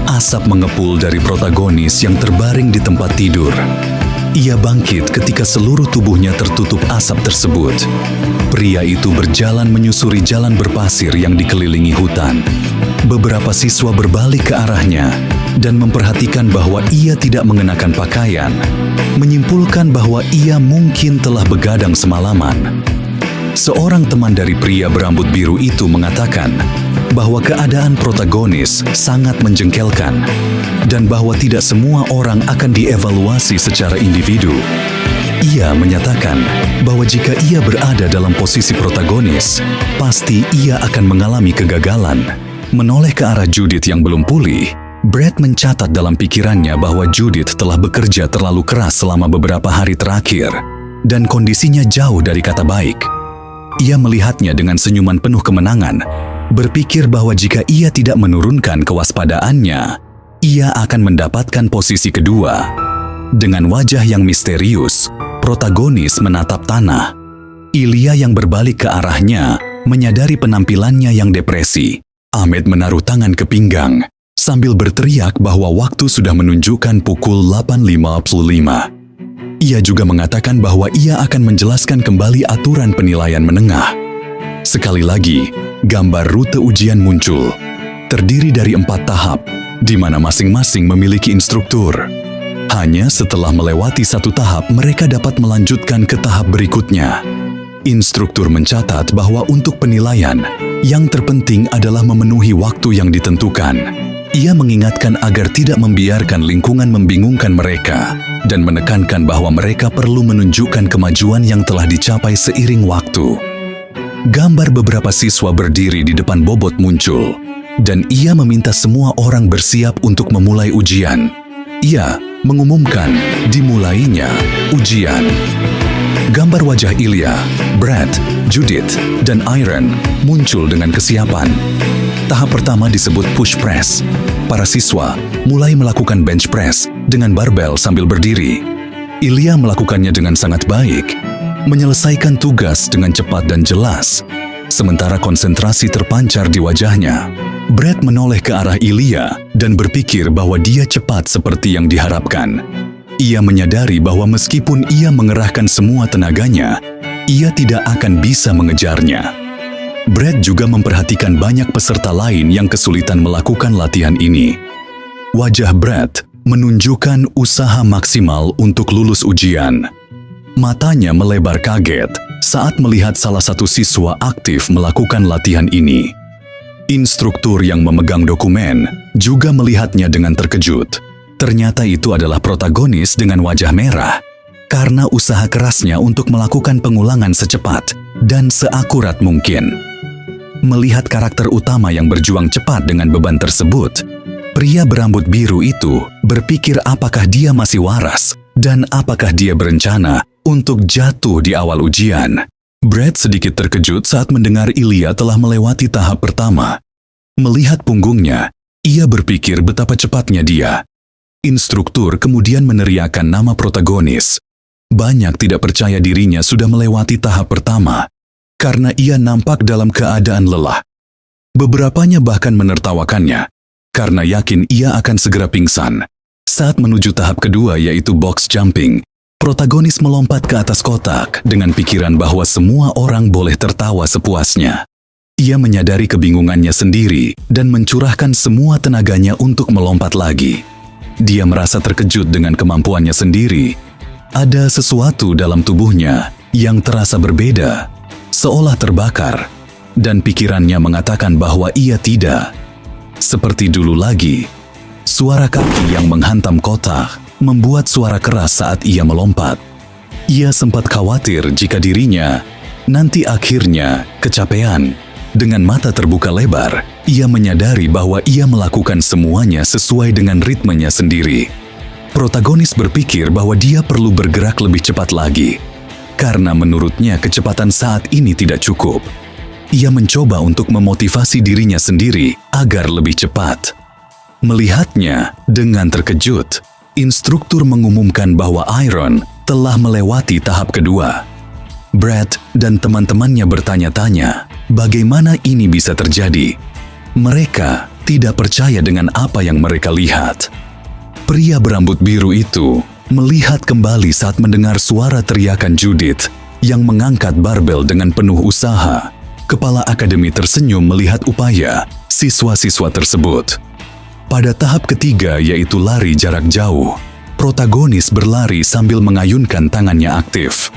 Asap mengepul dari protagonis yang terbaring di tempat tidur. Ia bangkit ketika seluruh tubuhnya tertutup asap tersebut. Pria itu berjalan menyusuri jalan berpasir yang dikelilingi hutan. Beberapa siswa berbalik ke arahnya dan memperhatikan bahwa ia tidak mengenakan pakaian, menyimpulkan bahwa ia mungkin telah begadang semalaman. Seorang teman dari pria berambut biru itu mengatakan bahwa keadaan protagonis sangat menjengkelkan dan bahwa tidak semua orang akan dievaluasi secara individu. Ia menyatakan bahwa jika ia berada dalam posisi protagonis, pasti ia akan mengalami kegagalan. Menoleh ke arah Judith yang belum pulih, Brad mencatat dalam pikirannya bahwa Judith telah bekerja terlalu keras selama beberapa hari terakhir dan kondisinya jauh dari kata baik. Ia melihatnya dengan senyuman penuh kemenangan, berpikir bahwa jika ia tidak menurunkan kewaspadaannya, ia akan mendapatkan posisi kedua. Dengan wajah yang misterius, protagonis menatap tanah. Ilya yang berbalik ke arahnya menyadari penampilannya yang depresi. Ahmed menaruh tangan ke pinggang sambil berteriak bahwa waktu sudah menunjukkan pukul 8.55. Ia juga mengatakan bahwa ia akan menjelaskan kembali aturan penilaian menengah. Sekali lagi, gambar rute ujian muncul. Terdiri dari 4 tahap, di mana masing-masing memiliki instruktur. Hanya setelah melewati 1 tahap, mereka dapat melanjutkan ke tahap berikutnya. Instruktur mencatat bahwa untuk penilaian, yang terpenting adalah memenuhi waktu yang ditentukan. Ia mengingatkan agar tidak membiarkan lingkungan membingungkan mereka dan menekankan bahwa mereka perlu menunjukkan kemajuan yang telah dicapai seiring waktu. Gambar beberapa siswa berdiri di depan bobot muncul dan ia meminta semua orang bersiap untuk memulai ujian. Ia mengumumkan dimulainya ujian. Gambar wajah Ilya, Brad, Judith, dan Iron muncul dengan kesiapan. Tahap pertama disebut push press. Para siswa mulai melakukan bench press dengan barbel sambil berdiri. Ilya melakukannya dengan sangat baik, menyelesaikan tugas dengan cepat dan jelas, sementara konsentrasi terpancar di wajahnya. Brad menoleh ke arah Ilya dan berpikir bahwa dia cepat seperti yang diharapkan. Ia menyadari bahwa meskipun ia mengerahkan semua tenaganya, ia tidak akan bisa mengejarnya. Brad juga memperhatikan banyak peserta lain yang kesulitan melakukan latihan ini. Wajah Brad menunjukkan usaha maksimal untuk lulus ujian. Matanya melebar kaget saat melihat salah satu siswa aktif melakukan latihan ini. Instruktur yang memegang dokumen juga melihatnya dengan terkejut. Ternyata itu adalah protagonis dengan wajah merah karena usaha kerasnya untuk melakukan pengulangan secepat dan seakurat mungkin. Melihat karakter utama yang berjuang cepat dengan beban tersebut, pria berambut biru itu berpikir apakah dia masih waras dan apakah dia berencana untuk jatuh di awal ujian. Brad sedikit terkejut saat mendengar Ilya telah melewati tahap pertama. Melihat punggungnya, ia berpikir betapa cepatnya dia. Instruktur kemudian meneriakkan nama protagonis. Banyak tidak percaya dirinya sudah melewati tahap pertama, karena ia nampak dalam keadaan lelah. Beberapanya bahkan menertawakannya, karena yakin ia akan segera pingsan. Saat menuju tahap kedua yaitu box jumping, protagonis melompat ke atas kotak dengan pikiran bahwa semua orang boleh tertawa sepuasnya. Ia menyadari kebingungannya sendiri dan mencurahkan semua tenaganya untuk melompat lagi. Dia merasa terkejut dengan kemampuannya sendiri. Ada sesuatu dalam tubuhnya yang terasa berbeda, seolah terbakar, dan pikirannya mengatakan bahwa ia tidak. Seperti dulu lagi, suara kaki yang menghantam kotak membuat suara keras saat ia melompat. Ia sempat khawatir jika dirinya nanti akhirnya kecapean. Dengan mata terbuka lebar, ia menyadari bahwa ia melakukan semuanya sesuai dengan ritmenya sendiri. Protagonis berpikir bahwa dia perlu bergerak lebih cepat lagi, karena menurutnya kecepatan saat ini tidak cukup. Ia mencoba untuk memotivasi dirinya sendiri agar lebih cepat. Melihatnya dengan terkejut, instruktur mengumumkan bahwa Iron telah melewati tahap kedua. Brad dan teman-temannya bertanya-tanya, bagaimana ini bisa terjadi? Mereka tidak percaya dengan apa yang mereka lihat. Pria berambut biru itu melihat kembali saat mendengar suara teriakan Judith yang mengangkat barbel dengan penuh usaha. Kepala akademi tersenyum melihat upaya siswa-siswa tersebut. Pada tahap ketiga, yaitu lari jarak jauh, protagonis berlari sambil mengayunkan tangannya aktif.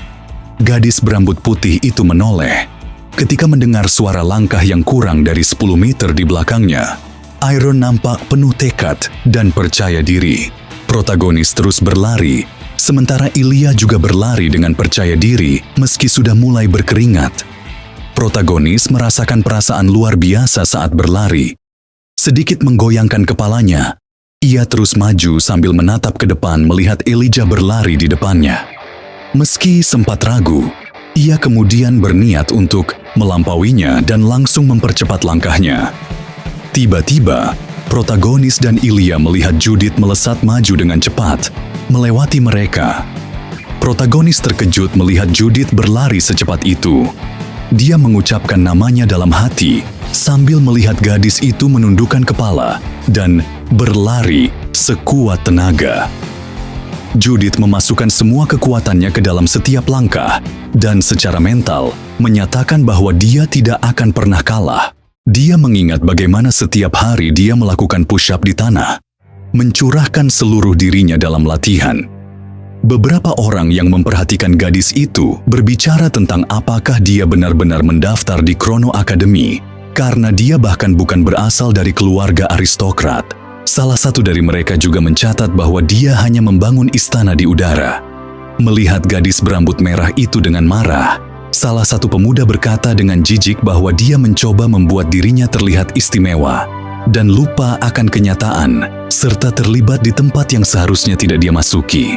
Gadis berambut putih itu menoleh ketika mendengar suara langkah yang kurang dari 10 meter di belakangnya. Iron nampak penuh tekad dan percaya diri. Protagonis terus berlari, sementara Ilya juga berlari dengan percaya diri meski sudah mulai berkeringat. Protagonis merasakan perasaan luar biasa saat berlari. Sedikit menggoyangkan kepalanya, ia terus maju sambil menatap ke depan melihat Elijah berlari di depannya. Meski sempat ragu, ia kemudian berniat untuk melampauinya dan langsung mempercepat langkahnya. Tiba-tiba, protagonis dan Ilya melihat Judith melesat maju dengan cepat, melewati mereka. Protagonis terkejut melihat Judith berlari secepat itu. Dia mengucapkan namanya dalam hati, sambil melihat gadis itu menundukkan kepala dan berlari sekuat tenaga. Judith memasukkan semua kekuatannya ke dalam setiap langkah, dan secara mental menyatakan bahwa dia tidak akan pernah kalah. Dia mengingat bagaimana setiap hari dia melakukan push-up di tanah, mencurahkan seluruh dirinya dalam latihan. Beberapa orang yang memperhatikan gadis itu berbicara tentang apakah dia benar-benar mendaftar di Chrono Academy, karena dia bahkan bukan berasal dari keluarga aristokrat. Salah satu dari mereka juga mencatat bahwa dia hanya membangun istana di udara. Melihat gadis berambut merah itu dengan marah, salah satu pemuda berkata dengan jijik bahwa dia mencoba membuat dirinya terlihat istimewa dan lupa akan kenyataan, serta terlibat di tempat yang seharusnya tidak dia masuki.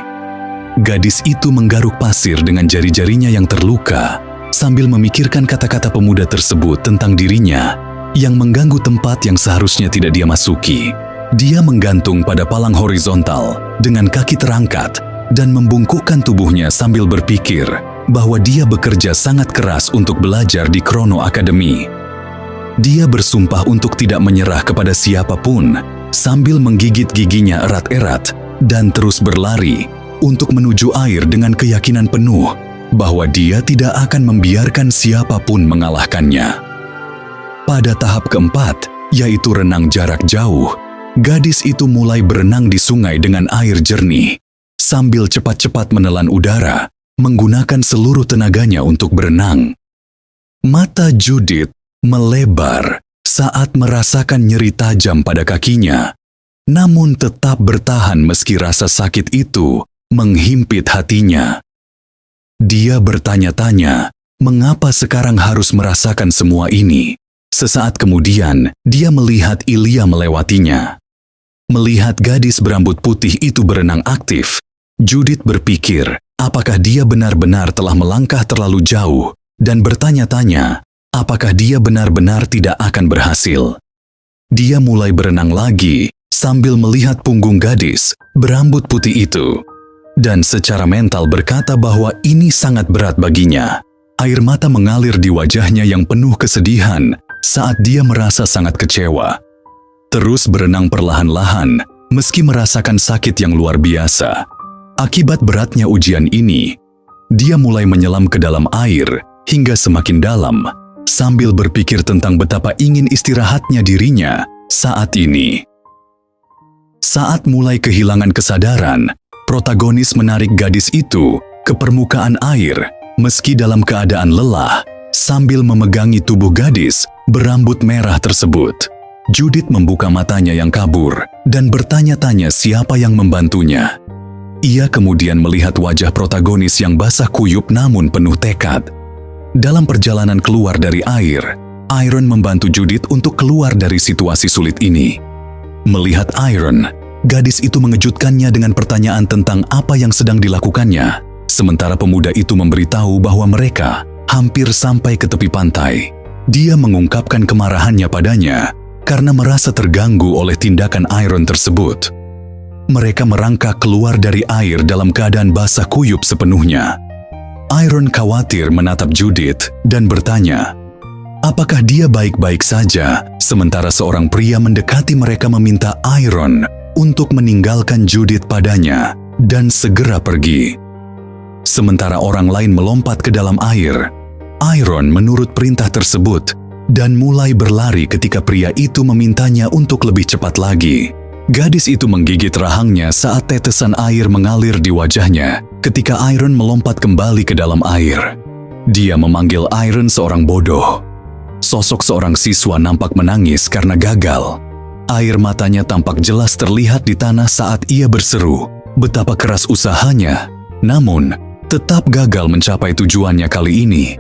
Gadis itu menggaruk pasir dengan jari-jarinya yang terluka, sambil memikirkan kata-kata pemuda tersebut tentang dirinya yang mengganggu tempat yang seharusnya tidak dia masuki. Dia menggantung pada palang horizontal dengan kaki terangkat dan membungkukkan tubuhnya sambil berpikir bahwa dia bekerja sangat keras untuk belajar di Chrono Academy. Dia bersumpah untuk tidak menyerah kepada siapapun sambil menggigit giginya erat-erat dan terus berlari untuk menuju air dengan keyakinan penuh bahwa dia tidak akan membiarkan siapapun mengalahkannya. Pada tahap keempat, yaitu renang jarak jauh, gadis itu mulai berenang di sungai dengan air jernih, sambil cepat-cepat menelan udara, menggunakan seluruh tenaganya untuk berenang. Mata Judith melebar saat merasakan nyeri tajam pada kakinya, namun tetap bertahan meski rasa sakit itu menghimpit hatinya. Dia bertanya-tanya, mengapa sekarang harus merasakan semua ini? Sesaat kemudian, dia melihat Ilya melewatinya. Melihat gadis berambut putih itu berenang aktif, Judith berpikir, apakah dia benar-benar telah melangkah terlalu jauh, dan bertanya-tanya, apakah dia benar-benar tidak akan berhasil. Dia mulai berenang lagi, sambil melihat punggung gadis berambut putih itu, dan secara mental berkata bahwa ini sangat berat baginya. Air mata mengalir di wajahnya yang penuh kesedihan saat dia merasa sangat kecewa. Terus berenang perlahan-lahan, meski merasakan sakit yang luar biasa. Akibat beratnya ujian ini, dia mulai menyelam ke dalam air hingga semakin dalam, sambil berpikir tentang betapa ingin istirahatnya dirinya saat ini. Saat mulai kehilangan kesadaran, protagonis menarik gadis itu ke permukaan air, meski dalam keadaan lelah, sambil memegangi tubuh gadis berambut merah tersebut. Judith membuka matanya yang kabur dan bertanya-tanya siapa yang membantunya. Ia kemudian melihat wajah protagonis yang basah kuyup namun penuh tekad. Dalam perjalanan keluar dari air, Iron membantu Judith untuk keluar dari situasi sulit ini. Melihat Iron, gadis itu mengejutkannya dengan pertanyaan tentang apa yang sedang dilakukannya, sementara pemuda itu memberitahu bahwa mereka hampir sampai ke tepi pantai. Dia mengungkapkan kemarahannya padanya karena merasa terganggu oleh tindakan Iron tersebut. Mereka merangkak keluar dari air dalam keadaan basah kuyup sepenuhnya. Iron khawatir menatap Judith dan bertanya, Apakah dia baik-baik saja, sementara seorang pria mendekati mereka meminta Iron untuk meninggalkan Judith padanya dan segera pergi. Sementara orang lain melompat ke dalam air, Iron menurut perintah tersebut dan mulai berlari ketika pria itu memintanya untuk lebih cepat lagi. Gadis itu menggigit rahangnya saat tetesan air mengalir di wajahnya ketika Iron melompat kembali ke dalam air. Dia memanggil Iron seorang bodoh. Sosok seorang siswa nampak menangis karena gagal. Air matanya tampak jelas terlihat di tanah saat ia berseru betapa keras usahanya, namun tetap gagal mencapai tujuannya kali ini.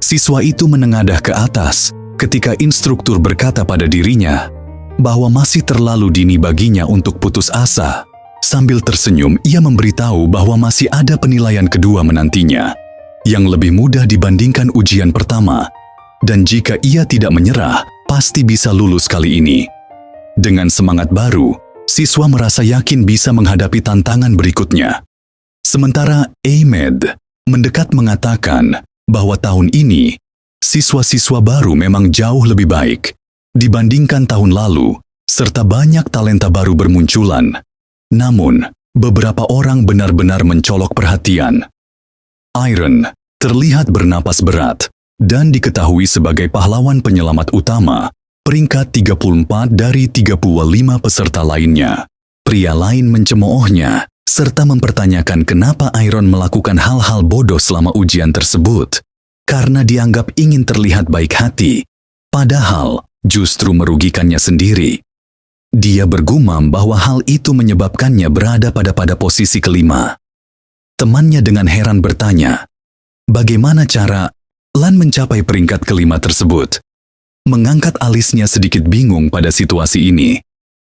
Siswa itu menengadah ke atas ketika instruktur berkata pada dirinya bahwa masih terlalu dini baginya untuk putus asa. Sambil tersenyum, ia memberitahu bahwa masih ada penilaian kedua menantinya, yang lebih mudah dibandingkan ujian pertama. Dan jika ia tidak menyerah, pasti bisa lulus kali ini. Dengan semangat baru, siswa merasa yakin bisa menghadapi tantangan berikutnya. Sementara Ahmed mendekat mengatakan bahwa tahun ini, siswa-siswa baru memang jauh lebih baik dibandingkan tahun lalu, serta banyak talenta baru bermunculan. Namun, beberapa orang benar-benar mencolok perhatian. Iron terlihat bernapas berat dan diketahui sebagai pahlawan penyelamat utama, peringkat 34 dari 35 peserta lainnya. Pria lain mencemoohnya, serta mempertanyakan kenapa Iron melakukan hal-hal bodoh selama ujian tersebut, karena dianggap ingin terlihat baik hati, padahal justru merugikannya sendiri. Dia bergumam bahwa hal itu menyebabkannya berada pada posisi kelima. Temannya dengan heran bertanya, bagaimana cara Lan mencapai peringkat kelima tersebut? Mengangkat alisnya sedikit bingung pada situasi ini.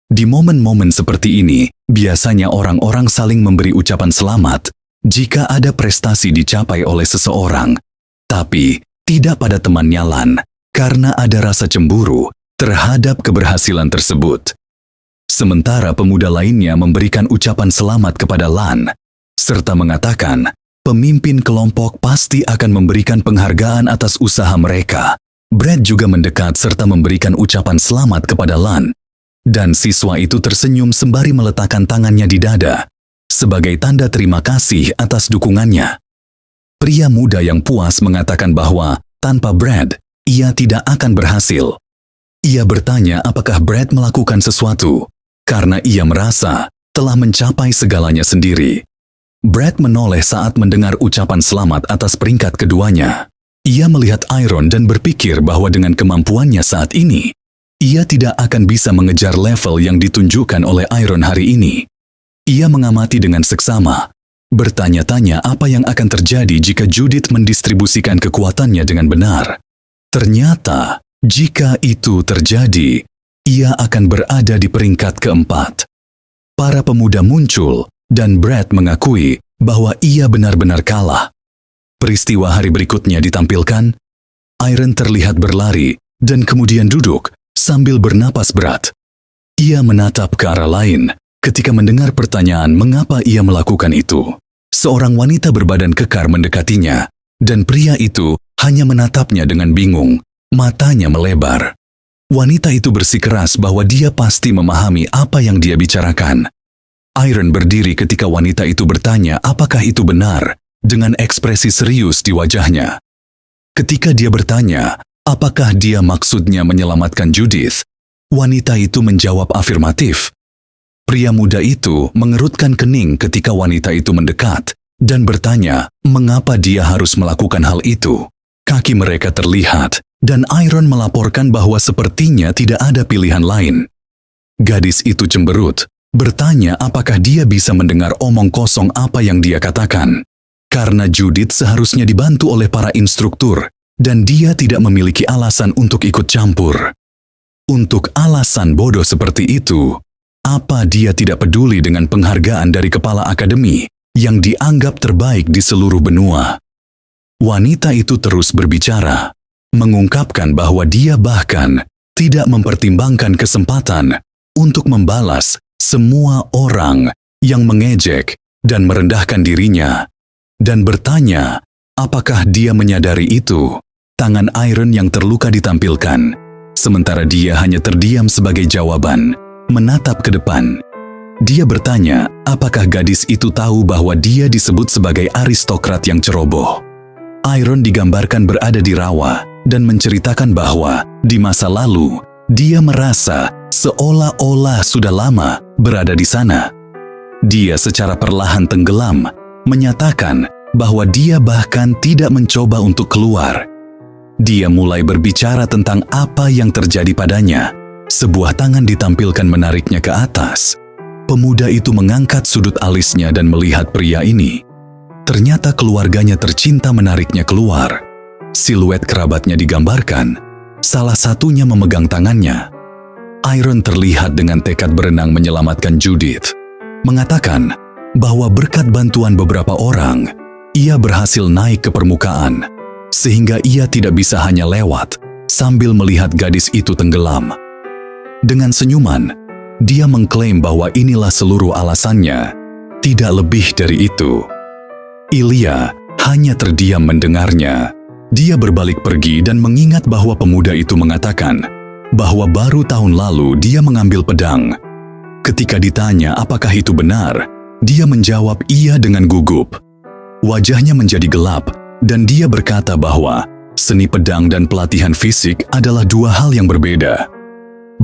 Di momen-momen seperti ini, biasanya orang-orang saling memberi ucapan selamat jika ada prestasi dicapai oleh seseorang. Tapi, tidak pada temannya Lan, karena ada rasa cemburu terhadap keberhasilan tersebut. Sementara pemuda lainnya memberikan ucapan selamat kepada Lan, serta mengatakan, pemimpin kelompok pasti akan memberikan penghargaan atas usaha mereka. Brad juga mendekat serta memberikan ucapan selamat kepada Lan. Dan siswa itu tersenyum sembari meletakkan tangannya di dada, sebagai tanda terima kasih atas dukungannya. Pria muda yang puas mengatakan bahwa, tanpa Brad, ia tidak akan berhasil. Ia bertanya apakah Brad melakukan sesuatu, karena ia merasa telah mencapai segalanya sendiri. Brad menoleh saat mendengar ucapan selamat atas peringkat keduanya. Ia melihat Iron dan berpikir bahwa dengan kemampuannya saat ini, ia tidak akan bisa mengejar level yang ditunjukkan oleh Iron hari ini. Ia mengamati dengan seksama, bertanya-tanya apa yang akan terjadi jika Judith mendistribusikan kekuatannya dengan benar. Ternyata, jika itu terjadi, ia akan berada di peringkat keempat. Para pemuda muncul, dan Brad mengakui bahwa ia benar-benar kalah. Peristiwa hari berikutnya ditampilkan. Iron terlihat berlari dan kemudian duduk sambil bernapas berat. Ia menatap ke arah lain ketika mendengar pertanyaan mengapa ia melakukan itu. Seorang wanita berbadan kekar mendekatinya, dan pria itu hanya menatapnya dengan bingung, matanya melebar. Wanita itu bersikeras bahwa dia pasti memahami apa yang dia bicarakan. Iron berdiri ketika wanita itu bertanya apakah itu benar, dengan ekspresi serius di wajahnya. Ketika dia bertanya, apakah dia maksudnya menyelamatkan Judith, wanita itu menjawab afirmatif. Pria muda itu mengerutkan kening ketika wanita itu mendekat dan bertanya mengapa dia harus melakukan hal itu. Kaki mereka terlihat, dan Iron melaporkan bahwa sepertinya tidak ada pilihan lain. Gadis itu cemberut, bertanya apakah dia bisa mendengar omong kosong apa yang dia katakan. Karena Judith seharusnya dibantu oleh para instruktur, dan dia tidak memiliki alasan untuk ikut campur. Untuk alasan bodoh seperti itu, apa dia tidak peduli dengan penghargaan dari kepala akademi yang dianggap terbaik di seluruh benua? Wanita itu terus berbicara, mengungkapkan bahwa dia bahkan tidak mempertimbangkan kesempatan untuk membalas semua orang yang mengejek dan merendahkan dirinya, dan bertanya apakah dia menyadari itu. tangan Iron yang terluka ditampilkan, sementara dia hanya terdiam sebagai jawaban, menatap ke depan. Dia bertanya, apakah gadis itu tahu bahwa dia disebut sebagai aristokrat yang ceroboh. Iron digambarkan berada di rawa dan menceritakan bahwa di masa lalu, dia merasa seolah-olah sudah lama berada di sana. Dia secara perlahan tenggelam, menyatakan bahwa dia bahkan tidak mencoba untuk keluar. Dia mulai berbicara tentang apa yang terjadi padanya. Sebuah tangan ditampilkan menariknya ke atas. Pemuda itu mengangkat sudut alisnya dan melihat pria ini. Ternyata keluarganya tercinta menariknya keluar. Siluet kerabatnya digambarkan, salah satunya memegang tangannya. Iron terlihat dengan tekad berenang menyelamatkan Judith. Mengatakan bahwa berkat bantuan beberapa orang, ia berhasil naik ke permukaan, sehingga ia tidak bisa hanya lewat sambil melihat gadis itu tenggelam. Dengan senyuman, dia mengklaim bahwa inilah seluruh alasannya, tidak lebih dari itu. Ilya hanya terdiam mendengarnya. Dia berbalik pergi dan mengingat bahwa pemuda itu mengatakan bahwa baru tahun lalu dia mengambil pedang. Ketika ditanya apakah itu benar, dia menjawab iya dengan gugup. Wajahnya menjadi gelap dan dia berkata bahwa seni pedang dan pelatihan fisik adalah dua hal yang berbeda.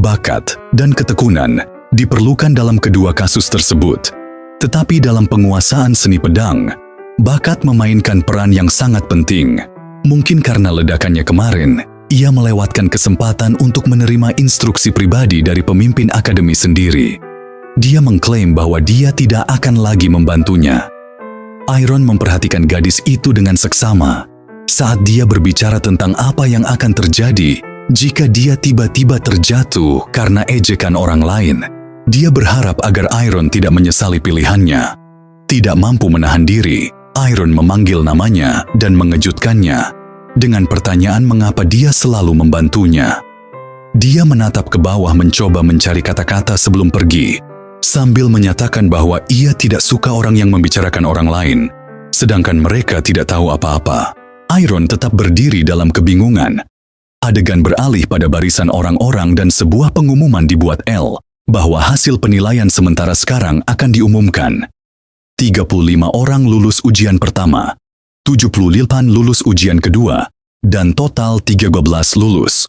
Bakat dan ketekunan diperlukan dalam kedua kasus tersebut. Tetapi dalam penguasaan seni pedang, bakat memainkan peran yang sangat penting. Mungkin karena ledakannya kemarin, ia melewatkan kesempatan untuk menerima instruksi pribadi dari pemimpin akademi sendiri. Dia mengklaim bahwa dia tidak akan lagi membantunya. Iron memperhatikan gadis itu dengan seksama saat dia berbicara tentang apa yang akan terjadi jika dia tiba-tiba terjatuh karena ejekan orang lain. Dia berharap agar Iron tidak menyesali pilihannya. Tidak mampu menahan diri, Iron memanggil namanya dan mengejutkannya dengan pertanyaan mengapa dia selalu membantunya. Dia menatap ke bawah mencoba mencari kata-kata sebelum pergi, sambil menyatakan bahwa ia tidak suka orang yang membicarakan orang lain, sedangkan mereka tidak tahu apa-apa. Iron tetap berdiri dalam kebingungan. Adegan beralih pada barisan orang-orang dan sebuah pengumuman dibuat L, bahwa hasil penilaian sementara sekarang akan diumumkan. 35 orang lulus ujian pertama, 78 lulus ujian kedua, dan total 13 lulus.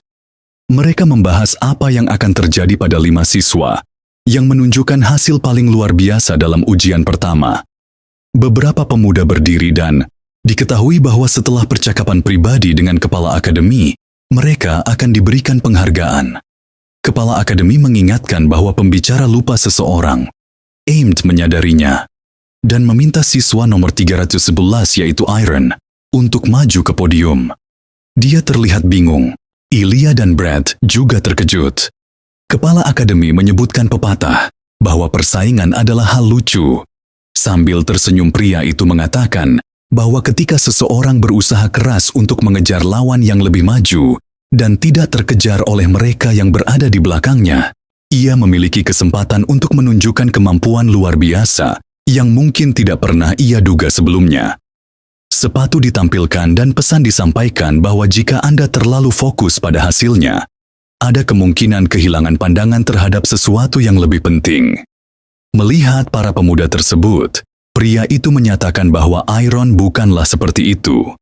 Mereka membahas apa yang akan terjadi pada 5 siswa yang menunjukkan hasil paling luar biasa dalam ujian pertama. Beberapa pemuda berdiri dan diketahui bahwa setelah percakapan pribadi dengan kepala akademi, mereka akan diberikan penghargaan. Kepala akademi mengingatkan bahwa pembicara lupa seseorang. Amed menyadarinya dan meminta siswa nomor 311 yaitu Iron untuk maju ke podium. Dia terlihat bingung. Ilya dan Brad juga terkejut. Kepala akademi menyebutkan pepatah bahwa persaingan adalah hal lucu. Sambil tersenyum pria itu mengatakan bahwa ketika seseorang berusaha keras untuk mengejar lawan yang lebih maju dan tidak terkejar oleh mereka yang berada di belakangnya, ia memiliki kesempatan untuk menunjukkan kemampuan luar biasa yang mungkin tidak pernah ia duga sebelumnya. Sepatu ditampilkan dan pesan disampaikan bahwa jika Anda terlalu fokus pada hasilnya, ada kemungkinan kehilangan pandangan terhadap sesuatu yang lebih penting. Melihat para pemuda tersebut, pria itu menyatakan bahwa Iron bukanlah seperti itu,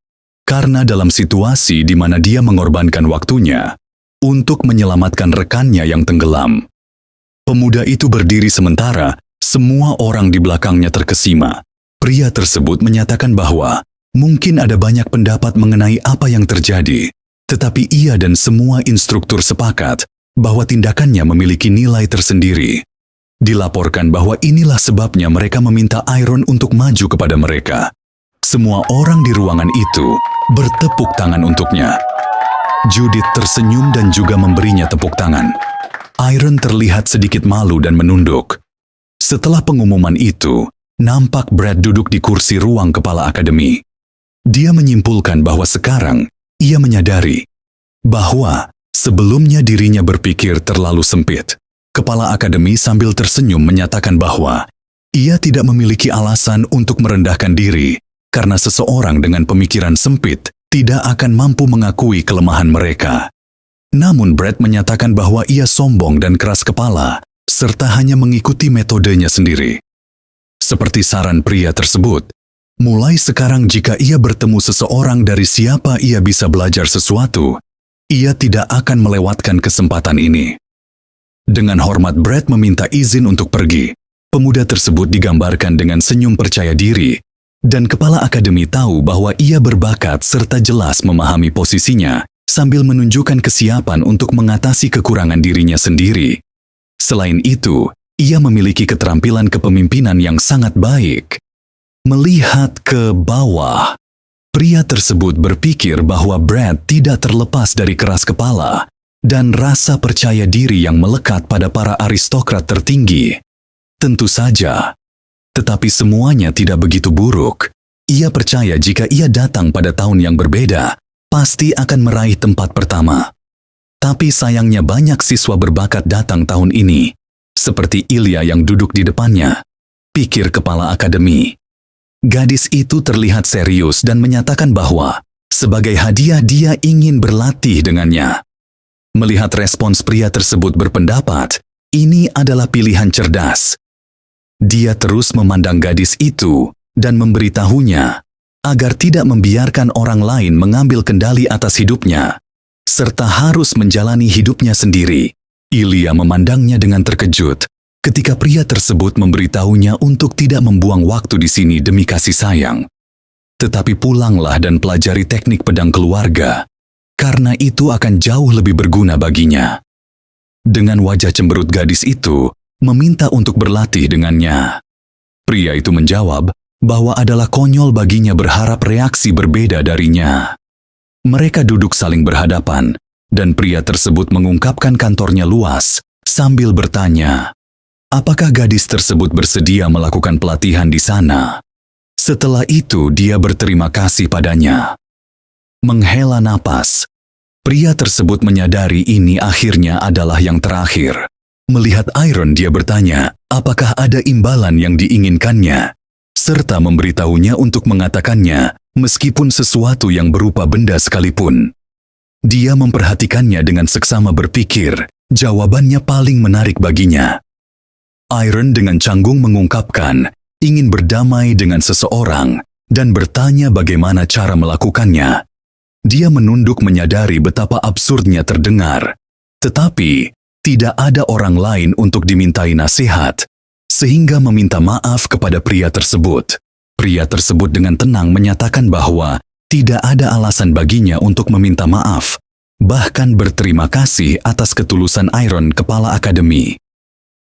karena dalam situasi di mana dia mengorbankan waktunya untuk menyelamatkan rekannya yang tenggelam. Pemuda itu berdiri sementara, semua orang di belakangnya terkesima. Pria tersebut menyatakan bahwa mungkin ada banyak pendapat mengenai apa yang terjadi, tetapi ia dan semua instruktur sepakat bahwa tindakannya memiliki nilai tersendiri. Dilaporkan bahwa inilah sebabnya mereka meminta Iron untuk maju kepada mereka. Semua orang di ruangan itu bertepuk tangan untuknya. Judith tersenyum dan juga memberinya tepuk tangan. Iron terlihat sedikit malu dan menunduk. Setelah pengumuman itu, nampak Brad duduk di kursi ruang kepala akademi. Dia menyimpulkan bahwa sekarang ia menyadari bahwa sebelumnya dirinya berpikir terlalu sempit. Kepala akademi sambil tersenyum menyatakan bahwa ia tidak memiliki alasan untuk merendahkan diri karena seseorang dengan pemikiran sempit tidak akan mampu mengakui kelemahan mereka. Namun Brad menyatakan bahwa ia sombong dan keras kepala, serta hanya mengikuti metodenya sendiri. Seperti saran pria tersebut, mulai sekarang jika ia bertemu seseorang dari siapa ia bisa belajar sesuatu, ia tidak akan melewatkan kesempatan ini. Dengan hormat Brad meminta izin untuk pergi. Pemuda tersebut digambarkan dengan senyum percaya diri, dan kepala akademi tahu bahwa ia berbakat serta jelas memahami posisinya sambil menunjukkan kesiapan untuk mengatasi kekurangan dirinya sendiri. Selain itu, ia memiliki keterampilan kepemimpinan yang sangat baik. Melihat ke bawah, pria tersebut berpikir bahwa Brad tidak terlepas dari keras kepala dan rasa percaya diri yang melekat pada para aristokrat tertinggi. Tentu saja, tetapi semuanya tidak begitu buruk. Ia percaya jika ia datang pada tahun yang berbeda, pasti akan meraih tempat pertama. Tapi sayangnya banyak siswa berbakat datang tahun ini, seperti Ilya yang duduk di depannya, pikir kepala akademi. Gadis itu terlihat serius dan menyatakan bahwa, sebagai hadiah dia ingin berlatih dengannya. Melihat respons pria tersebut berpendapat, ini adalah pilihan cerdas. Dia terus memandang gadis itu dan memberitahunya agar tidak membiarkan orang lain mengambil kendali atas hidupnya, serta harus menjalani hidupnya sendiri. Ilya memandangnya dengan terkejut ketika pria tersebut memberitahunya untuk tidak membuang waktu di sini demi kasih sayang. Tetapi pulanglah dan pelajari teknik pedang keluarga, karena itu akan jauh lebih berguna baginya. Dengan wajah cemberut gadis itu, meminta untuk berlatih dengannya. Pria itu menjawab bahwa adalah konyol baginya berharap reaksi berbeda darinya. Mereka duduk saling berhadapan, dan pria tersebut mengungkapkan kantornya luas sambil bertanya, apakah gadis tersebut bersedia melakukan pelatihan di sana. Setelah itu dia berterima kasih padanya. Menghela napas, pria tersebut menyadari ini akhirnya adalah yang terakhir. Melihat Iron, dia bertanya, apakah ada imbalan yang diinginkannya, serta memberitahunya untuk mengatakannya, meskipun sesuatu yang berupa benda sekalipun. Dia memperhatikannya dengan seksama berpikir, jawabannya paling menarik baginya. Iron dengan canggung mengungkapkan, ingin berdamai dengan seseorang, dan bertanya bagaimana cara melakukannya. Dia menunduk menyadari betapa absurdnya terdengar, tetapi tidak ada orang lain untuk dimintai nasihat, sehingga meminta maaf kepada pria tersebut. Pria tersebut dengan tenang menyatakan bahwa tidak ada alasan baginya untuk meminta maaf, bahkan berterima kasih atas ketulusan Iron, kepala akademi.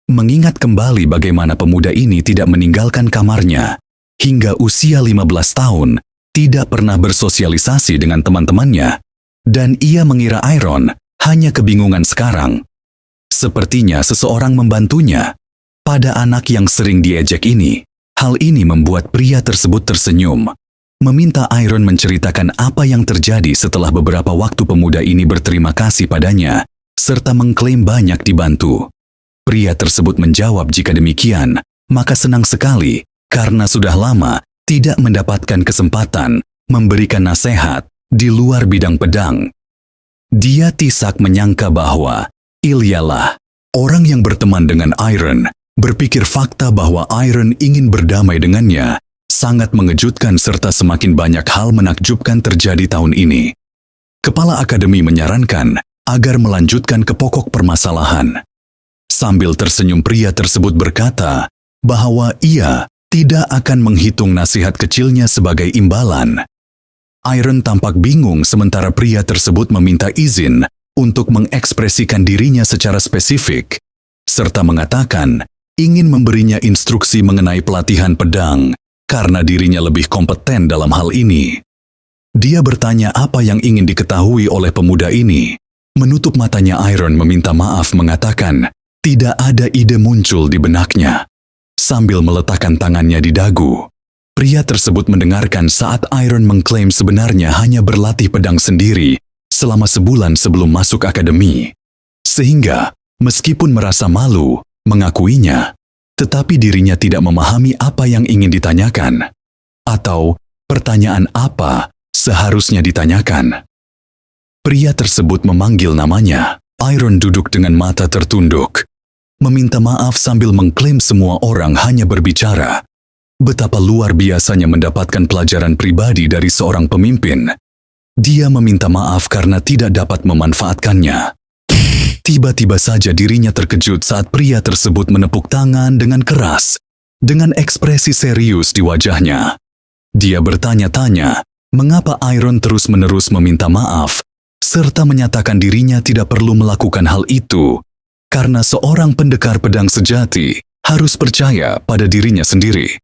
Mengingat kembali bagaimana pemuda ini tidak meninggalkan kamarnya, hingga usia 15 tahun, tidak pernah bersosialisasi dengan teman-temannya, dan ia mengira Iron hanya kebingungan sekarang. Sepertinya seseorang membantunya. Pada anak yang sering diejek ini, hal ini membuat pria tersebut tersenyum, meminta Iron menceritakan apa yang terjadi setelah beberapa waktu. Pemuda ini berterima kasih padanya, serta mengklaim banyak dibantu. Pria tersebut menjawab jika demikian, maka senang sekali, karena sudah lama tidak mendapatkan kesempatan memberikan nasihat di luar bidang pedang. Dia tidak menyangka bahwa Ilya lah orang yang berteman dengan Iron, berpikir fakta bahwa Iron ingin berdamai dengannya, sangat mengejutkan serta semakin banyak hal menakjubkan terjadi tahun ini. Kepala akademi menyarankan agar melanjutkan ke pokok permasalahan. Sambil tersenyum pria tersebut berkata bahwa ia tidak akan menghitung nasihat kecilnya sebagai imbalan. Iron tampak bingung sementara pria tersebut meminta izin untuk mengekspresikan dirinya secara spesifik, serta mengatakan ingin memberinya instruksi mengenai pelatihan pedang karena dirinya lebih kompeten dalam hal ini. Dia bertanya apa yang ingin diketahui oleh pemuda ini. Menutup matanya, Iron meminta maaf mengatakan tidak ada ide muncul di benaknya. Sambil meletakkan tangannya di dagu, pria tersebut mendengarkan saat Iron mengklaim sebenarnya hanya berlatih pedang sendiri selama sebulan sebelum masuk akademi. Sehingga, meskipun merasa malu mengakuinya, tetapi dirinya tidak memahami apa yang ingin ditanyakan. Atau, pertanyaan apa Seharusnya ditanyakan. Pria tersebut memanggil namanya. Iron duduk dengan mata tertunduk, meminta maaf sambil mengklaim semua orang hanya berbicara. Betapa luar biasanya mendapatkan pelajaran pribadi dari seorang pemimpin. Dia meminta maaf karena tidak dapat memanfaatkannya. Tiba-tiba saja dirinya terkejut saat pria tersebut menepuk tangan dengan keras, dengan ekspresi serius di wajahnya. Dia bertanya-tanya, mengapa Iron terus-menerus meminta maaf, serta menyatakan dirinya tidak perlu melakukan hal itu, karena seorang pendekar pedang sejati harus percaya pada dirinya sendiri.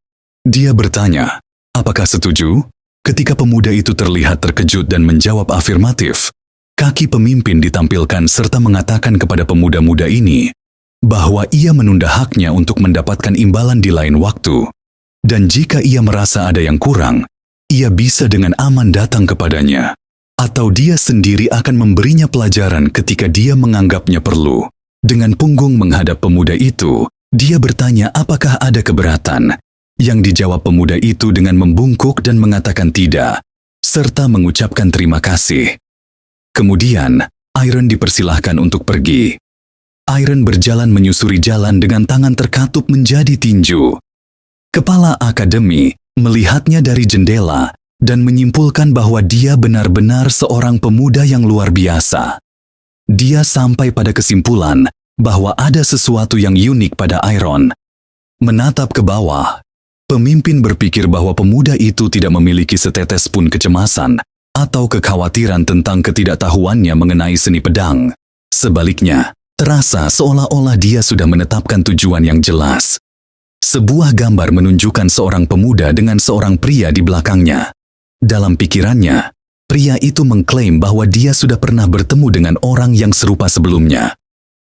Dia bertanya, apakah setuju? Ketika pemuda itu terlihat terkejut dan menjawab afirmatif, kaki pemimpin ditampilkan serta mengatakan kepada pemuda-muda ini bahwa ia menunda haknya untuk mendapatkan imbalan di lain waktu. Dan jika ia merasa ada yang kurang, ia bisa dengan aman datang kepadanya. Atau dia sendiri akan memberinya pelajaran ketika dia menganggapnya perlu. Dengan punggung menghadap pemuda itu, dia bertanya apakah ada keberatan. Yang dijawab pemuda itu dengan membungkuk dan mengatakan tidak, serta mengucapkan terima kasih. Kemudian, Iron dipersilahkan untuk pergi. Iron berjalan menyusuri jalan dengan tangan terkatup menjadi tinju. Kepala akademi melihatnya dari jendela dan menyimpulkan bahwa dia benar-benar seorang pemuda yang luar biasa. Dia sampai pada kesimpulan bahwa ada sesuatu yang unik pada Iron. Menatap ke bawah, pemimpin berpikir bahwa pemuda itu tidak memiliki setetes pun kecemasan atau kekhawatiran tentang ketidaktahuannya mengenai seni pedang. Sebaliknya, terasa seolah-olah dia sudah menetapkan tujuan yang jelas. Sebuah gambar menunjukkan seorang pemuda dengan seorang pria di belakangnya. Dalam pikirannya, pria itu mengklaim bahwa dia sudah pernah bertemu dengan orang yang serupa sebelumnya.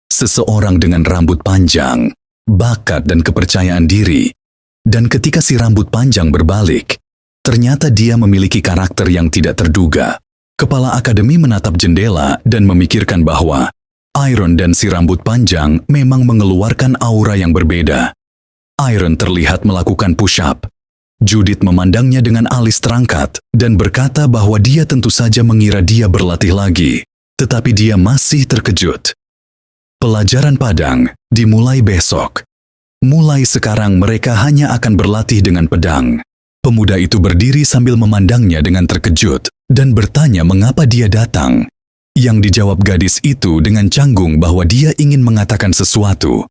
Seseorang dengan rambut panjang, bakat dan kepercayaan diri. Dan ketika si rambut panjang berbalik, ternyata dia memiliki karakter yang tidak terduga. Kepala akademi menatap jendela dan memikirkan bahwa Iron dan si rambut panjang memang mengeluarkan aura yang berbeda. Iron terlihat melakukan push-up. Judith memandangnya dengan alis terangkat dan berkata bahwa dia tentu saja mengira dia berlatih lagi, tetapi dia masih terkejut. Pelajaran padang dimulai besok. Mulai sekarang mereka hanya akan berlatih dengan pedang. Pemuda itu berdiri sambil memandangnya dengan terkejut dan bertanya mengapa dia datang. Yang dijawab gadis itu dengan canggung bahwa dia ingin mengatakan sesuatu.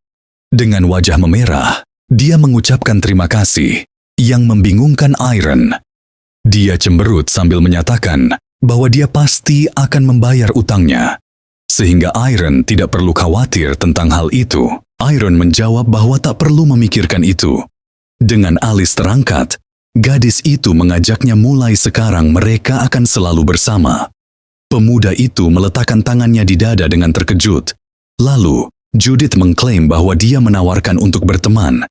Dengan wajah memerah, dia mengucapkan terima kasih, yang membingungkan Iron. Dia cemberut sambil menyatakan bahwa dia pasti akan membayar utangnya. Sehingga Iron tidak perlu khawatir tentang hal itu. Iron menjawab bahwa tak perlu memikirkan itu. Dengan alis terangkat, gadis itu mengajaknya mulai sekarang mereka akan selalu bersama. Pemuda itu meletakkan tangannya di dada dengan terkejut. Lalu, Judith mengklaim bahwa dia menawarkan untuk berteman.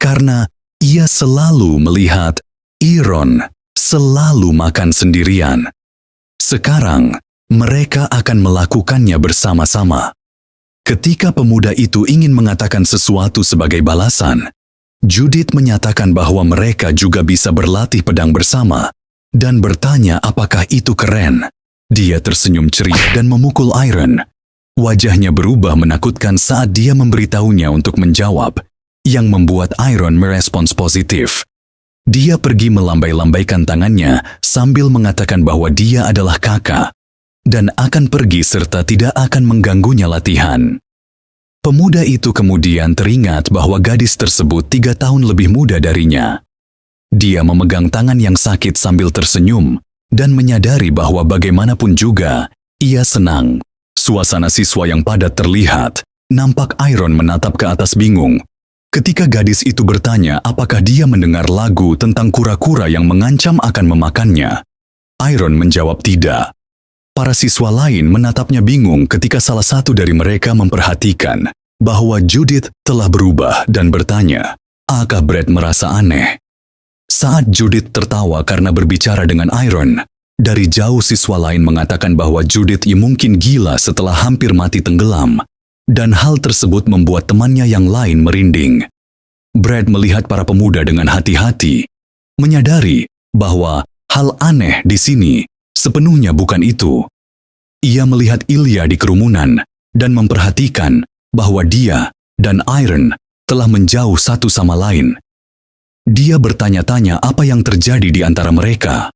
Karena ia selalu melihat Iron selalu makan sendirian. Sekarang, mereka akan melakukannya bersama-sama. Ketika pemuda itu ingin mengatakan sesuatu sebagai balasan, Judith menyatakan bahwa mereka juga bisa berlatih pedang bersama dan bertanya apakah itu keren. Dia tersenyum ceria dan memukul Iron. Wajahnya berubah menakutkan saat dia memberitahunya untuk menjawab, yang membuat Iron merespons positif. Dia pergi melambai-lambaikan tangannya sambil mengatakan bahwa dia adalah kakak dan akan pergi serta tidak akan mengganggunya latihan. Pemuda itu kemudian teringat bahwa gadis tersebut 3 tahun lebih muda darinya. Dia memegang tangan yang sakit sambil tersenyum dan menyadari bahwa bagaimanapun juga, ia senang. Suasana siswa yang padat terlihat, nampak Iron menatap ke atas bingung. Ketika gadis itu bertanya apakah dia mendengar lagu tentang kura-kura yang mengancam akan memakannya, Iron menjawab tidak. Para siswa lain menatapnya bingung ketika salah satu dari mereka memperhatikan bahwa Judith telah berubah dan bertanya, apakah Brad merasa aneh? Saat Judith tertawa karena berbicara dengan Iron, dari jauh siswa lain mengatakan bahwa Judith mungkin gila setelah hampir mati tenggelam. Dan hal tersebut membuat temannya yang lain merinding. Brad melihat para pemuda dengan hati-hati, menyadari bahwa hal aneh di sini Sepenuhnya bukan itu. Ia melihat Ilya di kerumunan dan memperhatikan bahwa dia dan Iron telah menjauh satu sama lain. Dia bertanya-tanya apa yang terjadi di antara mereka.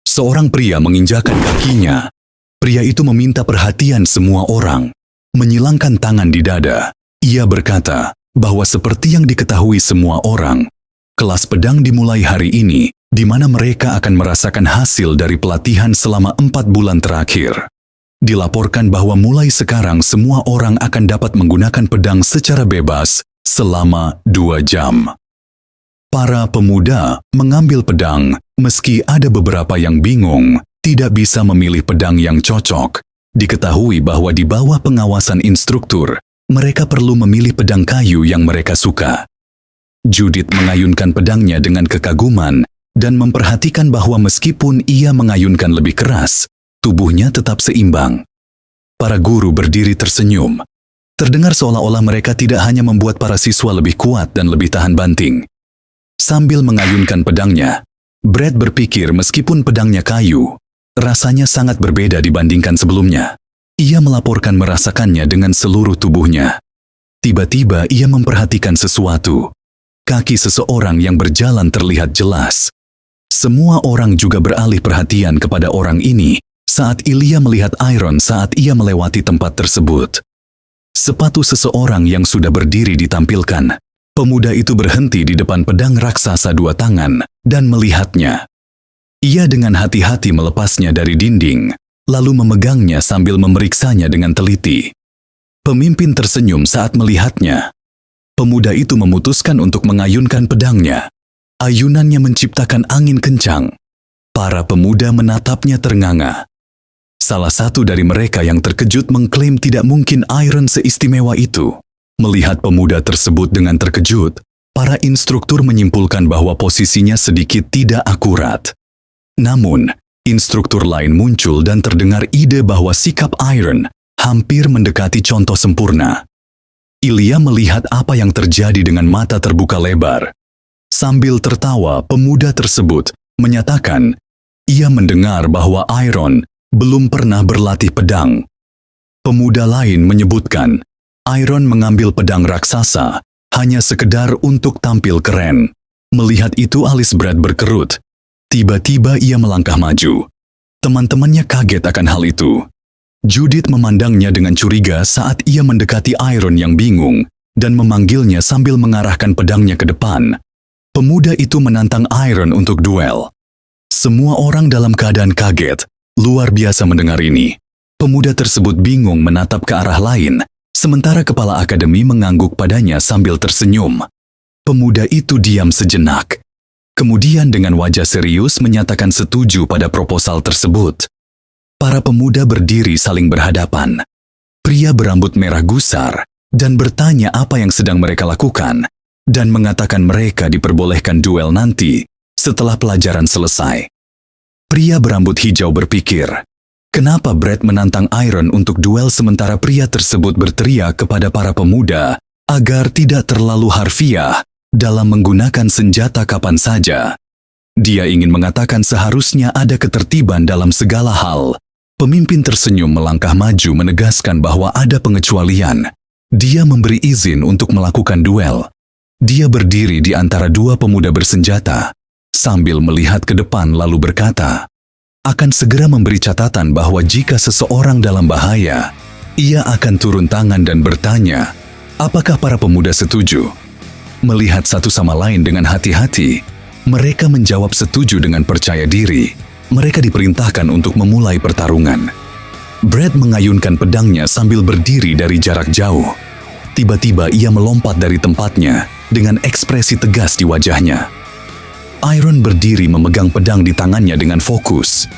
Seorang pria menginjakkan kakinya. Pria itu meminta perhatian semua orang. Menyilangkan tangan di dada, ia berkata bahwa seperti yang diketahui semua orang, kelas pedang dimulai hari ini, di mana mereka akan merasakan hasil dari pelatihan selama 4 bulan terakhir. Dilaporkan bahwa mulai sekarang semua orang akan dapat menggunakan pedang secara bebas selama 2 jam. Para pemuda mengambil pedang, meski ada beberapa yang bingung, tidak bisa memilih pedang yang cocok. Diketahui bahwa di bawah pengawasan instruktur, mereka perlu memilih pedang kayu yang mereka suka. Judith mengayunkan pedangnya dengan kekaguman dan memperhatikan bahwa meskipun ia mengayunkan lebih keras, tubuhnya tetap seimbang. Para guru berdiri tersenyum. Terdengar seolah-olah mereka tidak hanya membuat para siswa lebih kuat dan lebih tahan banting. Sambil mengayunkan pedangnya, Brad berpikir meskipun pedangnya kayu, rasanya sangat berbeda dibandingkan sebelumnya. Ia melaporkan merasakannya dengan seluruh tubuhnya. Tiba-tiba ia memperhatikan sesuatu. Kaki seseorang yang berjalan terlihat jelas. Semua orang juga beralih perhatian kepada orang ini saat Ilya melihat Iron saat ia melewati tempat tersebut. Sepatu seseorang yang sudah berdiri ditampilkan. Pemuda itu berhenti di depan pedang raksasa 2 tangan dan melihatnya. Ia dengan hati-hati melepasnya dari dinding, lalu memegangnya sambil memeriksanya dengan teliti. Pemimpin tersenyum saat melihatnya. Pemuda itu memutuskan untuk mengayunkan pedangnya. Ayunannya menciptakan angin kencang. Para pemuda menatapnya ternganga. Salah satu dari mereka yang terkejut mengklaim tidak mungkin Iron seistimewa itu. Melihat pemuda tersebut dengan terkejut, para instruktur menyimpulkan bahwa posisinya sedikit tidak akurat. Namun, instruktur lain muncul dan terdengar ide bahwa sikap Iron hampir mendekati contoh sempurna. Ilya melihat apa yang terjadi dengan mata terbuka lebar. Sambil tertawa, pemuda tersebut menyatakan ia mendengar bahwa Iron belum pernah berlatih pedang. Pemuda lain menyebutkan Iron mengambil pedang raksasa hanya sekedar untuk tampil keren. Melihat itu alis Brad berkerut. Tiba-tiba ia melangkah maju. Teman-temannya kaget akan hal itu. Judith memandangnya dengan curiga saat ia mendekati Iron yang bingung dan memanggilnya sambil mengarahkan pedangnya ke depan. Pemuda itu menantang Iron untuk duel. Semua orang dalam keadaan kaget. Luar biasa mendengar ini. Pemuda tersebut bingung menatap ke arah lain, sementara kepala akademi mengangguk padanya sambil tersenyum. Pemuda itu diam sejenak. Kemudian dengan wajah serius menyatakan setuju pada proposal tersebut. Para pemuda berdiri saling berhadapan. Pria berambut merah gusar dan bertanya apa yang sedang mereka lakukan dan mengatakan mereka diperbolehkan duel nanti setelah pelajaran selesai. Pria berambut hijau berpikir, kenapa Brad menantang Iron untuk duel sementara pria tersebut berteriak kepada para pemuda agar tidak terlalu harfiah dalam menggunakan senjata kapan saja. Dia ingin mengatakan seharusnya ada ketertiban dalam segala hal. Pemimpin tersenyum melangkah maju menegaskan bahwa ada pengecualian. Dia memberi izin untuk melakukan duel. Dia berdiri di antara 2 pemuda bersenjata, sambil melihat ke depan lalu berkata, akan segera memberi catatan bahwa jika seseorang dalam bahaya, ia akan turun tangan dan bertanya, apakah para pemuda setuju? Melihat satu sama lain dengan hati-hati, mereka menjawab setuju dengan percaya diri. Mereka diperintahkan untuk memulai pertarungan. Brad mengayunkan pedangnya sambil berdiri dari jarak jauh. Tiba-tiba ia melompat dari tempatnya dengan ekspresi tegas di wajahnya. Iron berdiri memegang pedang di tangannya dengan fokus.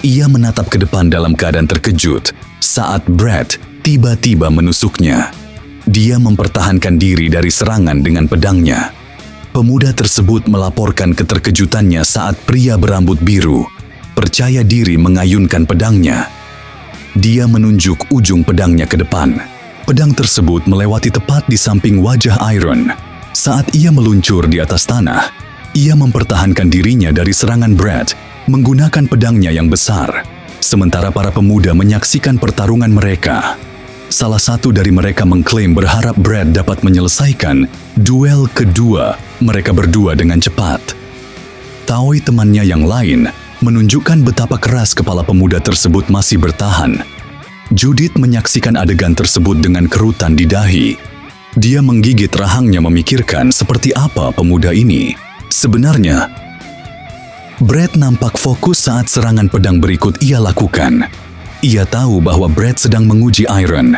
Ia menatap ke depan dalam keadaan terkejut saat Brad tiba-tiba menusuknya. Dia mempertahankan diri dari serangan dengan pedangnya. Pemuda tersebut melaporkan keterkejutannya saat pria berambut biru percaya diri mengayunkan pedangnya. Dia menunjuk ujung pedangnya ke depan. Pedang tersebut melewati tepat di samping wajah Iron. Saat ia meluncur di atas tanah, ia mempertahankan dirinya dari serangan Brad menggunakan pedangnya yang besar. Sementara para pemuda menyaksikan pertarungan mereka, salah satu dari mereka mengklaim berharap Brad dapat menyelesaikan duel kedua mereka berdua dengan cepat. Taoi temannya yang lain menunjukkan betapa keras kepala pemuda tersebut masih bertahan. Judith menyaksikan adegan tersebut dengan kerutan di dahi. Dia menggigit rahangnya memikirkan seperti apa pemuda ini sebenarnya. Brad nampak fokus saat serangan pedang berikut ia lakukan. Ia tahu bahwa Brad sedang menguji Iron.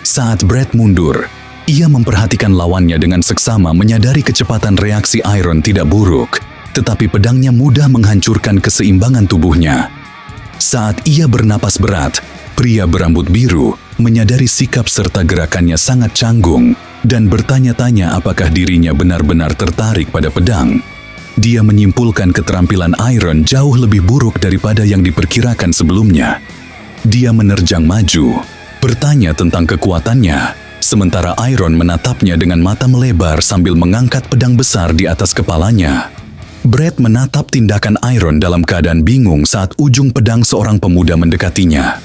Saat Brad mundur, ia memperhatikan lawannya dengan seksama menyadari kecepatan reaksi Iron tidak buruk, tetapi pedangnya mudah menghancurkan keseimbangan tubuhnya. Saat ia bernapas berat, pria berambut biru menyadari sikap serta gerakannya sangat canggung dan bertanya-tanya apakah dirinya benar-benar tertarik pada pedang. Dia menyimpulkan keterampilan Iron jauh lebih buruk daripada yang diperkirakan sebelumnya. Dia menerjang maju, bertanya tentang kekuatannya, sementara Iron menatapnya dengan mata melebar sambil mengangkat pedang besar di atas kepalanya. Brad menatap tindakan Iron dalam keadaan bingung saat ujung pedang seorang pemuda mendekatinya.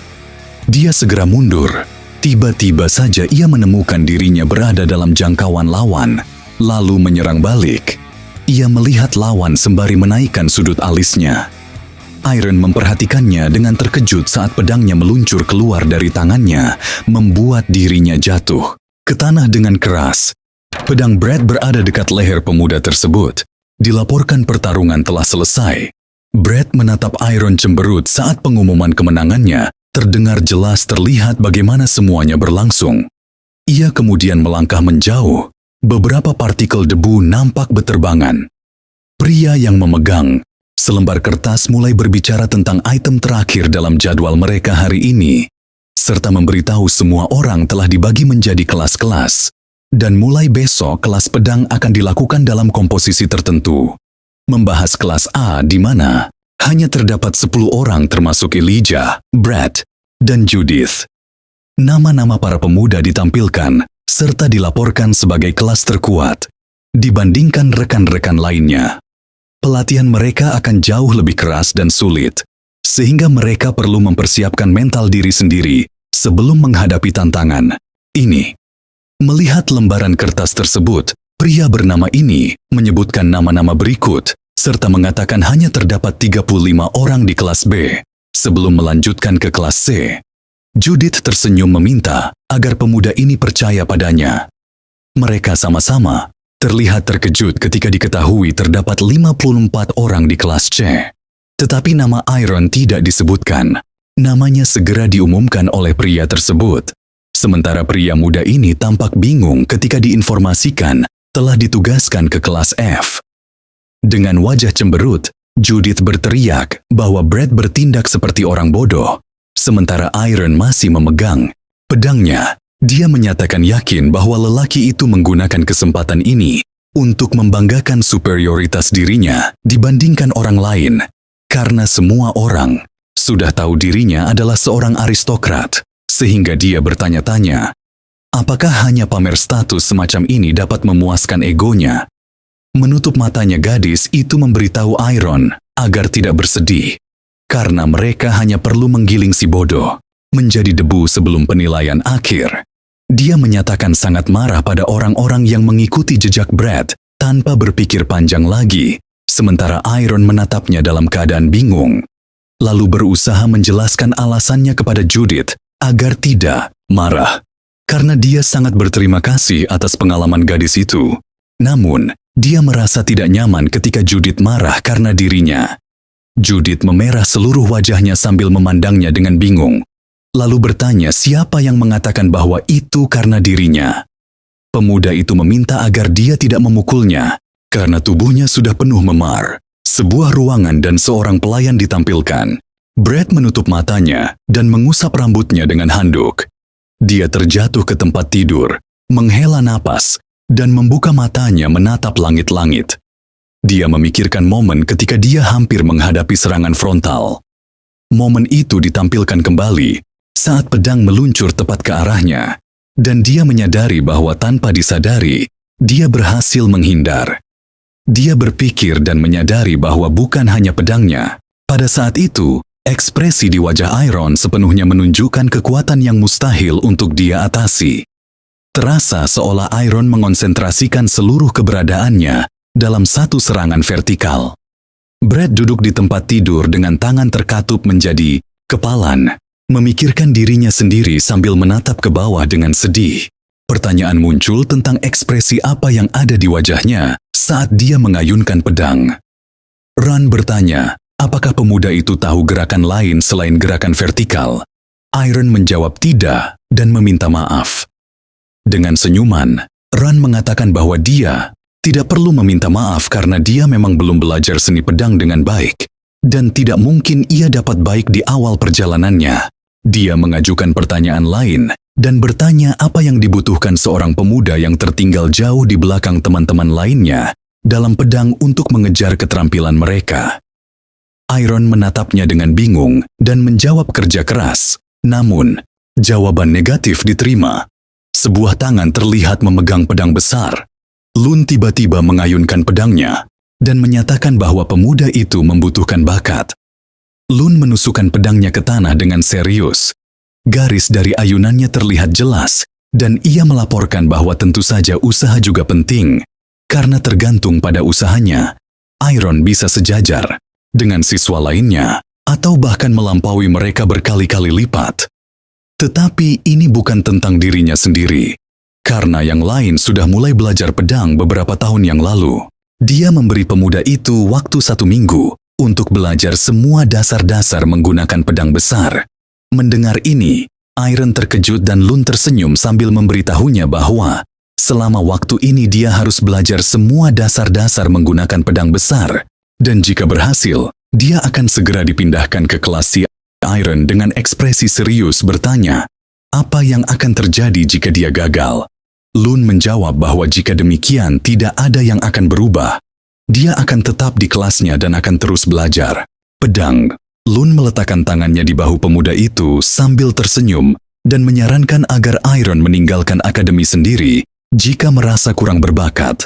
Dia segera mundur. Tiba-tiba saja ia menemukan dirinya berada dalam jangkauan lawan, lalu menyerang balik. Ia melihat lawan sembari menaikkan sudut alisnya. Iron memperhatikannya dengan terkejut saat pedangnya meluncur keluar dari tangannya, membuat dirinya jatuh ke tanah dengan keras. Pedang Brad berada dekat leher pemuda tersebut. Dilaporkan pertarungan telah selesai. Brad menatap Iron cemberut saat pengumuman kemenangannya terdengar jelas terlihat bagaimana semuanya berlangsung. Ia kemudian melangkah menjauh. Beberapa partikel debu nampak beterbangan. Pria yang memegang selembar kertas mulai berbicara tentang item terakhir dalam jadwal mereka hari ini, serta memberitahu semua orang telah dibagi menjadi kelas-kelas, dan mulai besok kelas pedang akan dilakukan dalam komposisi tertentu. Membahas kelas A di mana hanya terdapat 10 orang termasuk Elijah, Brad, dan Judith. Nama-nama para pemuda ditampilkan, serta dilaporkan sebagai kelas terkuat dibandingkan rekan-rekan lainnya. Pelatihan mereka akan jauh lebih keras dan sulit, sehingga mereka perlu mempersiapkan mental diri sendiri sebelum menghadapi tantangan ini. Melihat lembaran kertas tersebut, pria bernama ini menyebutkan nama-nama berikut, serta mengatakan hanya terdapat 35 orang di kelas B, sebelum melanjutkan ke kelas C. Judith tersenyum meminta agar pemuda ini percaya padanya. Mereka sama-sama terlihat terkejut ketika diketahui terdapat 54 orang di kelas C. Tetapi nama Iron tidak disebutkan. Namanya segera diumumkan oleh pria tersebut. Sementara pria muda ini tampak bingung ketika diinformasikan telah ditugaskan ke kelas F. Dengan wajah cemberut, Judith berteriak bahwa Brad bertindak seperti orang bodoh. Sementara Iron masih memegang pedangnya, dia menyatakan yakin bahwa lelaki itu menggunakan kesempatan ini untuk membanggakan superioritas dirinya dibandingkan orang lain, karena semua orang sudah tahu dirinya adalah seorang aristokrat, sehingga dia bertanya-tanya, apakah hanya pamer status semacam ini dapat memuaskan egonya? Menutup matanya gadis itu memberitahu Iron agar tidak bersedih, karena mereka hanya perlu menggiling si bodoh menjadi debu sebelum penilaian akhir. Dia menyatakan sangat marah pada orang-orang yang mengikuti jejak Brad tanpa berpikir panjang lagi, sementara Iron menatapnya dalam keadaan bingung, lalu berusaha menjelaskan alasannya kepada Judith agar tidak marah, karena dia sangat berterima kasih atas pengalaman gadis itu. Namun, dia merasa tidak nyaman ketika Judith marah karena dirinya. Judith memerah seluruh wajahnya sambil memandangnya dengan bingung, lalu bertanya siapa yang mengatakan bahwa itu karena dirinya. Pemuda itu meminta agar dia tidak memukulnya, karena tubuhnya sudah penuh memar. Sebuah ruangan dan seorang pelayan ditampilkan. Brad menutup matanya dan mengusap rambutnya dengan handuk. Dia terjatuh ke tempat tidur, menghela napas, dan membuka matanya menatap langit-langit. Dia memikirkan momen ketika dia hampir menghadapi serangan frontal. Momen itu ditampilkan kembali saat pedang meluncur tepat ke arahnya, dan dia menyadari bahwa tanpa disadari, dia berhasil menghindar. Dia berpikir dan menyadari bahwa bukan hanya pedangnya. Pada saat itu, Ekspresi di wajah Iron sepenuhnya menunjukkan kekuatan yang mustahil untuk dia atasi. Terasa seolah Iron mengonsentrasikan seluruh keberadaannya dalam satu serangan vertikal. Brad duduk di tempat tidur dengan tangan terkatup menjadi kepalan, memikirkan dirinya sendiri sambil menatap ke bawah dengan sedih. Pertanyaan muncul tentang ekspresi apa yang ada di wajahnya saat dia mengayunkan pedang. Ran bertanya, apakah pemuda itu tahu gerakan lain selain gerakan vertikal? Iron menjawab tidak dan meminta maaf. Dengan senyuman, Ran mengatakan bahwa dia tidak perlu meminta maaf karena dia memang belum belajar seni pedang dengan baik, dan tidak mungkin ia dapat baik di awal perjalanannya. Dia mengajukan pertanyaan lain dan bertanya apa yang dibutuhkan seorang pemuda yang tertinggal jauh di belakang teman-teman lainnya dalam pedang untuk mengejar keterampilan mereka. Iron menatapnya dengan bingung dan menjawab kerja keras. Namun, jawaban negatif diterima. Sebuah tangan terlihat memegang pedang besar. Lun tiba-tiba mengayunkan pedangnya dan menyatakan bahwa pemuda itu membutuhkan bakat. Lun menusukkan pedangnya ke tanah dengan serius. Garis dari ayunannya terlihat jelas, dan ia melaporkan bahwa tentu saja usaha juga penting. Karena tergantung pada usahanya, Iron bisa sejajar dengan siswa lainnya, atau bahkan melampaui mereka berkali-kali lipat. Tetapi ini bukan tentang dirinya sendiri. Karena yang lain sudah mulai belajar pedang beberapa tahun yang lalu. Dia memberi pemuda itu waktu 1 minggu untuk belajar semua dasar-dasar menggunakan pedang besar. Mendengar ini, Iron terkejut dan Lun tersenyum sambil memberitahunya bahwa selama waktu ini dia harus belajar semua dasar-dasar menggunakan pedang besar. Dan jika berhasil, dia akan segera dipindahkan ke kelas si Iron dengan ekspresi serius bertanya, apa yang akan terjadi jika dia gagal? Lun menjawab bahwa jika demikian tidak ada yang akan berubah. Dia akan tetap di kelasnya dan akan terus belajar pedang. Lun meletakkan tangannya di bahu pemuda itu sambil tersenyum dan menyarankan agar Iron meninggalkan akademi sendiri jika merasa kurang berbakat.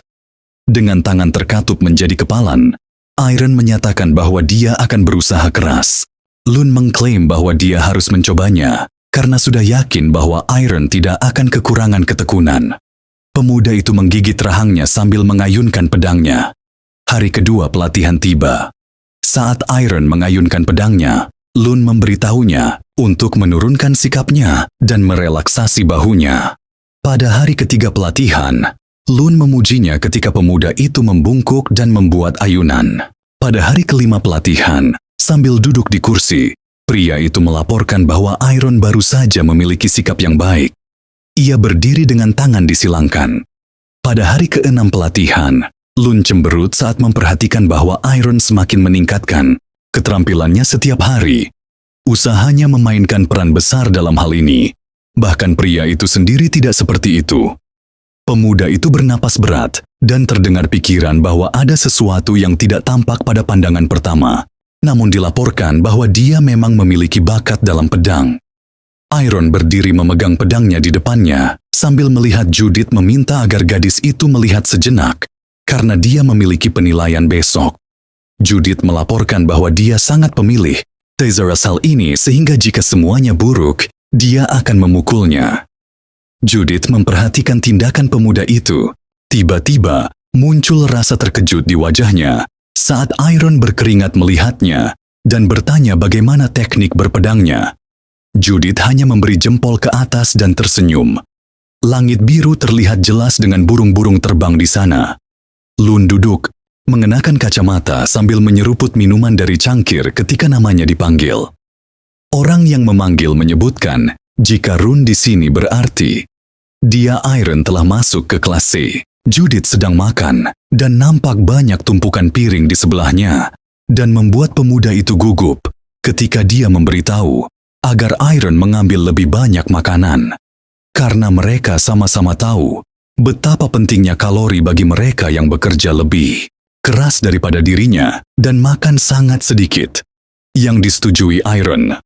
Dengan tangan terkatup menjadi kepalan, Iron menyatakan bahwa dia akan berusaha keras. Lun mengklaim bahwa dia harus mencobanya karena sudah yakin bahwa Iron tidak akan kekurangan ketekunan. Pemuda itu menggigit rahangnya sambil mengayunkan pedangnya. Hari kedua pelatihan tiba. Saat Iron mengayunkan pedangnya, Lun memberitahunya untuk menurunkan sikapnya dan merelaksasi bahunya. Pada hari ketiga pelatihan, Lun memujinya ketika pemuda itu membungkuk dan membuat ayunan. Pada hari kelima pelatihan, sambil duduk di kursi, pria itu melaporkan bahwa Iron baru saja memiliki sikap yang baik. Ia berdiri dengan tangan disilangkan. Pada hari ke-6 pelatihan, Lun cemberut saat memperhatikan bahwa Iron semakin meningkatkan keterampilannya setiap hari. Usahanya memainkan peran besar dalam hal ini. Bahkan pria itu sendiri tidak seperti itu. Pemuda itu bernapas berat dan terdengar pikiran bahwa ada sesuatu yang tidak tampak pada pandangan pertama. Namun dilaporkan bahwa dia memang memiliki bakat dalam pedang. Iron berdiri memegang pedangnya di depannya sambil melihat Judith meminta agar gadis itu melihat sejenak karena dia memiliki penilaian besok. Judith melaporkan bahwa dia sangat pemilih Thesaurus hal ini sehingga jika semuanya buruk, dia akan memukulnya. Judith memperhatikan tindakan pemuda itu. Tiba-tiba muncul rasa terkejut di wajahnya saat Iron berkeringat melihatnya dan bertanya bagaimana teknik berpedangnya. Judith hanya memberi jempol ke atas dan tersenyum. Langit biru terlihat jelas dengan burung-burung terbang di sana. Lun duduk, mengenakan kacamata sambil menyeruput minuman dari cangkir ketika namanya dipanggil. Orang yang memanggil menyebutkan jika Run di sini berarti dia Iron telah masuk ke kelas C. Judith sedang makan dan nampak banyak tumpukan piring di sebelahnya dan membuat pemuda itu gugup ketika dia memberitahu agar Iron mengambil lebih banyak makanan. Karena mereka sama-sama tahu betapa pentingnya kalori bagi mereka yang bekerja lebih keras daripada dirinya dan makan sangat sedikit. Yang disetujui Iron.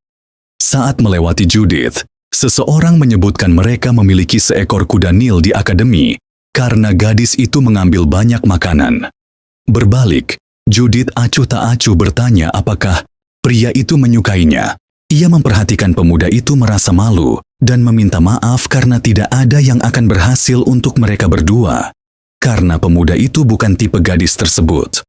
Saat melewati Judith, seseorang menyebutkan mereka memiliki seekor kuda Nil di akademi karena gadis itu mengambil banyak makanan. Berbalik, Judith acuh tak acuh bertanya apakah Pria itu menyukainya. Ia memperhatikan pemuda itu merasa malu dan meminta maaf karena tidak ada yang akan berhasil untuk mereka berdua. Karena pemuda itu bukan tipe gadis tersebut.